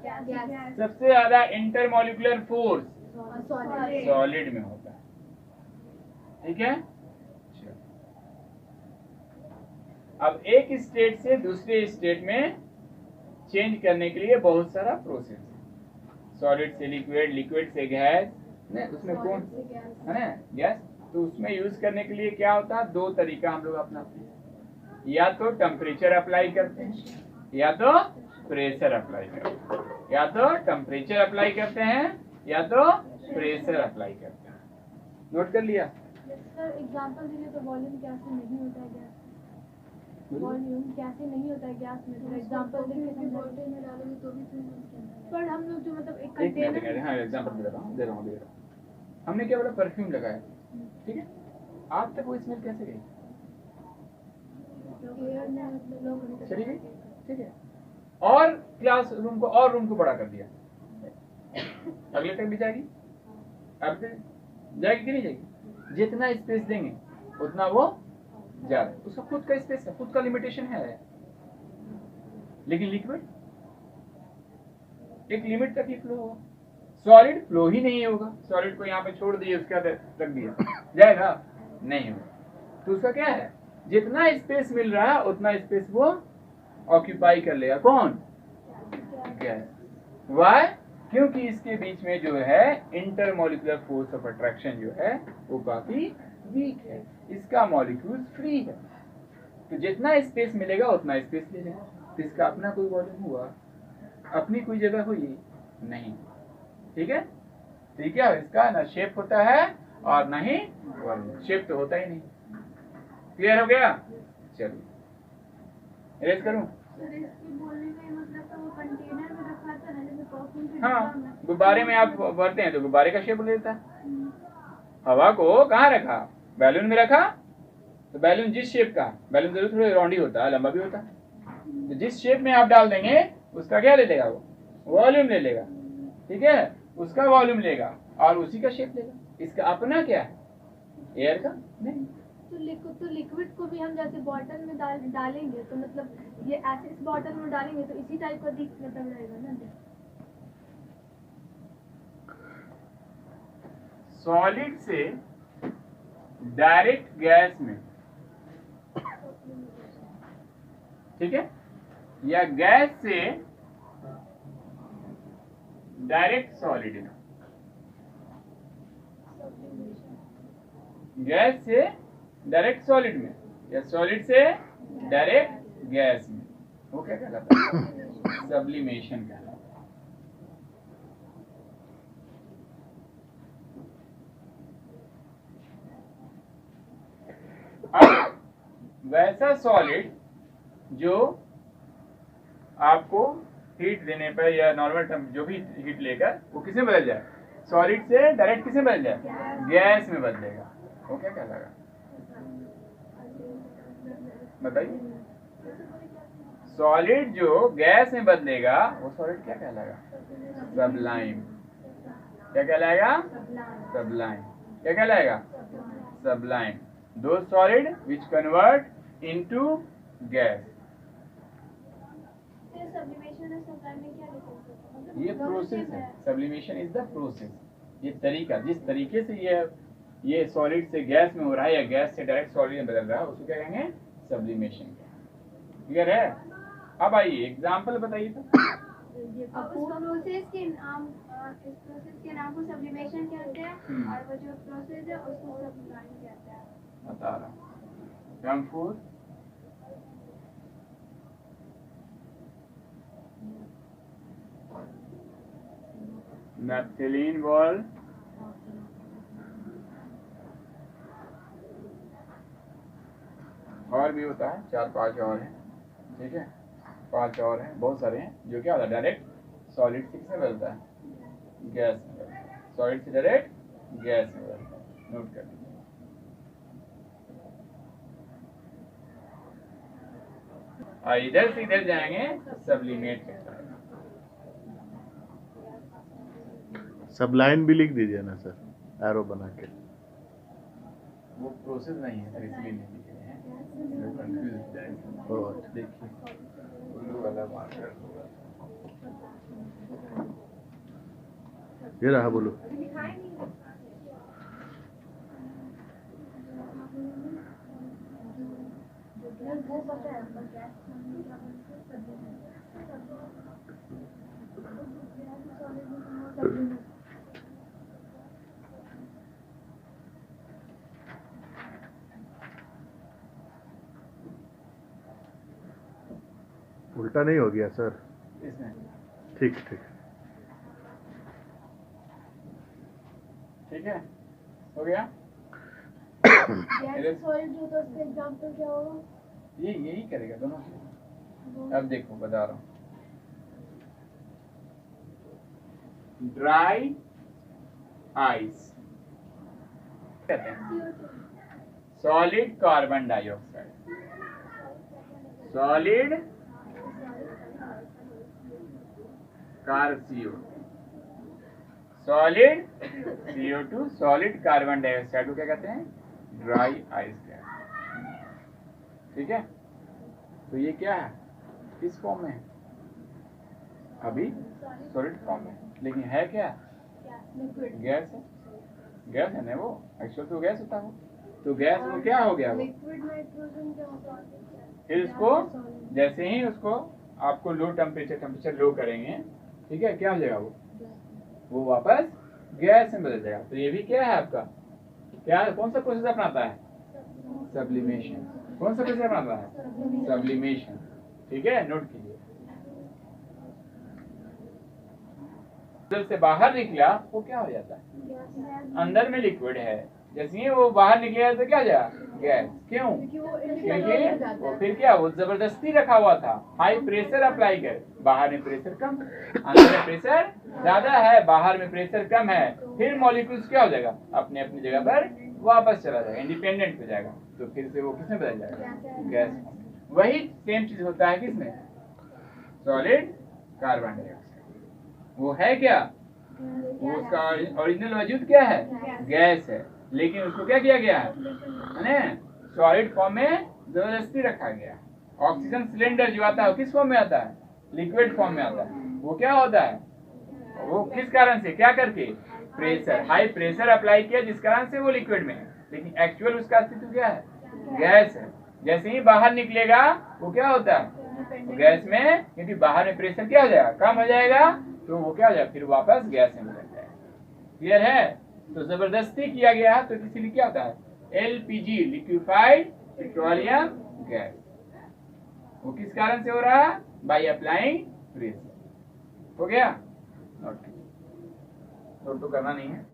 A: सबसे ज्यादा इंटरमोलिकुलर फोर्स सॉलिड में होता है। ठीक है? अब एक स्टेट से दूसरे स्टेट में चेंज करने के लिए बहुत सारा प्रोसेस है। सॉलिड से लिक्विड, लिक्विड से गैस, उसमें कौन है ना गैस, तो उसमें यूज करने के लिए क्या होता है, दो तरीका हम लोग अपनाते हैं। या तो टेम्परेचर अप्लाई करते हैं या तो प्रेशर अप्लाई करते हैं। या तो टेम्परेचर अप्लाई करते हैं या तो प्रेशर अप्लाई करते हैं। नोट कर लिया?
B: सर एग्जांपल दीजिए तो वॉल्यूम कैसे नहीं होता है गैस, वॉल्यूम कैसे नहीं होता है गैस में, तो एग्जांपल देखिए बॉटल में डालोगे तो भी पर हम लोग जो मतलब एक कंटेनर,
A: हाँ एग्जांपल दे रहा हूँ। हमने क्या बोला, परफ्यूम लगाया, ठीक है, आप तक वो स्मेल कैसे गई, चली गई, ठीक है, और क्लास रूम को और रूम को बड़ा कर दिया, अगले तक भी जाएगी, अब जाएगी कि नहीं जाएगी? जितना स्पेस देंगे उतना वो ज्यादा, उसका खुद का स्पेस है, खुद का लिमिटेशन है। लेकिन लिक्विड एक लिमिट तक ही फ्लो होगा, सॉलिड फ्लो ही नहीं होगा। सॉलिड को यहाँ पे छोड़ दिए, उसके बाद रख दिया, जाएगा नहीं होगा। तो उसका क्या है, जितना स्पेस मिल रहा है उतना स्पेस वो ऑक्यूपाई कर लेगा। कौन? गैस। वाई? क्योंकि इसके बीच में जो है इंटरमोलिकुलर फोर्स ऑफ अट्रैक्शन जो है वो काफी वीक है, इसका मॉलिक्यूल फ्री है। तो जितना स्पेस मिलेगा उतना स्पेस ले लेगा। तो इसका अपना कोई वॉल्यूम हुआ, अपनी कोई जगह हुई नहीं, ठीक है? ठीक है, इसका ना शेप होता है और ना ही वॉल्यूम, शेप तो होता ही नहीं। क्लियर हो गया? चलिए इरेज करूं? हाँ, गुब्बारे में आप भरते हैं तो गुब्बारे का शेप लेता है। हवा को कहाँ रखा, बैलून में रखा, तो बैलून जिस शेप का, बैलून जरूर थोड़ा राउंड ही होता है, लंबा भी होता है, तो जिस शेप में आप डाल देंगे उसका क्या ले लेगा, वो वॉल्यूम ले लेगा, ठीक है, उसका वॉल्यूम लेगा और उसी का शेप लेगा। इसका अपना क्या है, एयर का नहीं।
B: तो लिक्विड को भी हम जैसे बॉटल में डालेंगे तो मतलब ये ऐसे इस बॉटल में डालेंगे तो इसी टाइप का दिख मतलब रहेगा ना।
A: सॉलिड से डायरेक्ट गैस में, ठीक है, या गैस से डायरेक्ट सॉलिड में, गैस से डायरेक्ट सॉलिड में या सॉलिड से डायरेक्ट गैस में, वो क्या कहलाता है, सब्लिमेशन कहलाता है। अब वैसा सॉलिड जो आपको हीट देने पर या नॉर्मल जो भी हीट लेकर वो किसमें बदल जाए, सॉलिड से डायरेक्ट किसे बदल जाएगा, गैस में बदलेगा, वो क्या कहलाएगा बताइए। सॉलिड जो गैस में बदलेगा वो सॉलिड क्या कहलाएगा, सबलाइम। क्या कहलाएगा, सबलाइम। क्या कहलाएगा, सबलाइम। दो solid which convert into gas. ये प्रोसेस है, सब्लिमेशन इज द प्रोसेस। ये तरीका, जिस तरीके से ये सॉलिड से गैस में हो रहा है या गैस से डायरेक्ट सॉलिड में बदल रहा है, उसको क्या कहेंगे, सब्लिमेशन। क्लियर है। अब आइए एग्जांपल बताइए तो।
B: अब उस प्रोसेस के नाम, इस प्रोसेस के नाम को सब्लिमेशन कहते हैं और वो जो प्रोसेस है उसको सब्लाइम कहते हैं।
A: बता रहा हूँ। कम्फूर, नैप्थेलीन बॉल, और भी होता है, 4-5 और हैं, ठीक है, 5 और हैं, बहुत सारे हैं, जो क्या होता है डायरेक्ट सॉलिड से किसमें बदलता है, गैस में बदलता है। सॉलिड से डायरेक्ट गैस में बदलता है, नोट कर लीजिए। और इधर से इधर जाएंगे सब्लिमेट कहता है।
C: सबलाइन भी लिख दीजिए ना सर, एरो बना के।
A: वो प्रोसेस नहीं है सर, इसलिए नहीं लिखे हैं, कंफ्यूज हो जाएंगे। देखिए ब्लू वाला मार्कर होगा,
C: ये रहा, बोलो। उल्टा नहीं हो गया सर,
A: इसमें
C: ठीक ठीक
A: ठीक है, हो गया।
B: गैस सॉलिड जो तो उसका एग्जांपल क्या होगा,
A: ये यही करेगा दोनों। अब देखो बता रहा हूँ, ड्राई आइस कहते हैं, solid carbon dioxide, solid CO2, solid CO2, solid carbon dioxide को क्या कहते हैं, ड्राई आइस गैस। ठीक है, तो ये क्या है, किस फॉर्म में है, अभी सॉलिड फॉर्म में, लेकिन है क्या, गैस है, गैस है ना वो, एक्चुअल तो गैस होता है वो, तो गैस वो क्या हो गया वो। फिर उसको जैसे ही उसको आपको लो टेम्परेचर लो करेंगे, ठीक है, क्या हो जाएगा वो वापस गैस में बदल जाएगा। तो ये भी क्या है आपका, क्या कौन सा प्रोसेस अपनाता है, सब्लिमेशन। कौन सा प्रोसेस अपनाता है, सब्लिमेशन। ठीक है, नोट कीजिए। से बाहर निकला वो क्या हो जाता है, अंदर में लिक्विड है, जैसे ही वो बाहर निकलेगा तो क्या हो जाएगा, गैस। क्यों, क्योंकि वो फिर क्या, वो जबरदस्ती रखा हुआ था, हाई प्रेशर अप्लाई कर, बाहर में प्रेशर कम, अंदर में प्रेशर ज्यादा है, बाहर में प्रेशर कम है, फिर मॉलिक्यूल्स क्या हो जाएगा, अपने अपनी जगह पर वापस चला जाएगा, इंडिपेंडेंट हो जाएगा, तो फिर से वो किसमें बदल जाएगा, गैस। वही सेम चीज होता है किसमें, सॉलिड कार्बन डाइऑक्साइड। वो है क्या, वो उसका ओरिजिनल वजूद क्या है, गैस है, लेकिन उसको क्या किया गया है, सॉलिड फॉर्म में जबरदस्ती रखा गया। ऑक्सीजन सिलेंडर जो आता है किस फॉर्म में आता है, लिक्विड फॉर्म में आता है। वो क्या होता है, वो किस कारण से, क्या करके, प्रेशर, हाई प्रेशर अप्लाई किया, जिस कारण से वो लिक्विड में है, लेकिन एक्चुअल उसका अस्तित्व क्या है, गैस है। जैसे ही बाहर निकलेगा वो क्या होता है, गैस में, क्योंकि बाहर में प्रेशर क्या हो जाएगा, कम हो जाएगा, तो वो क्या हो जाएगा, फिर वापस गैस में बदल जाएगा। क्लियर है। तो जबरदस्ती किया गया तो इसीलिए क्या होता है, LPG, लिक्विफाइड पेट्रोलियम गैस। वो किस कारण से हो रहा है, बाय अप्लाइंग प्रेशर। हो गया, नोट तो करना नहीं है।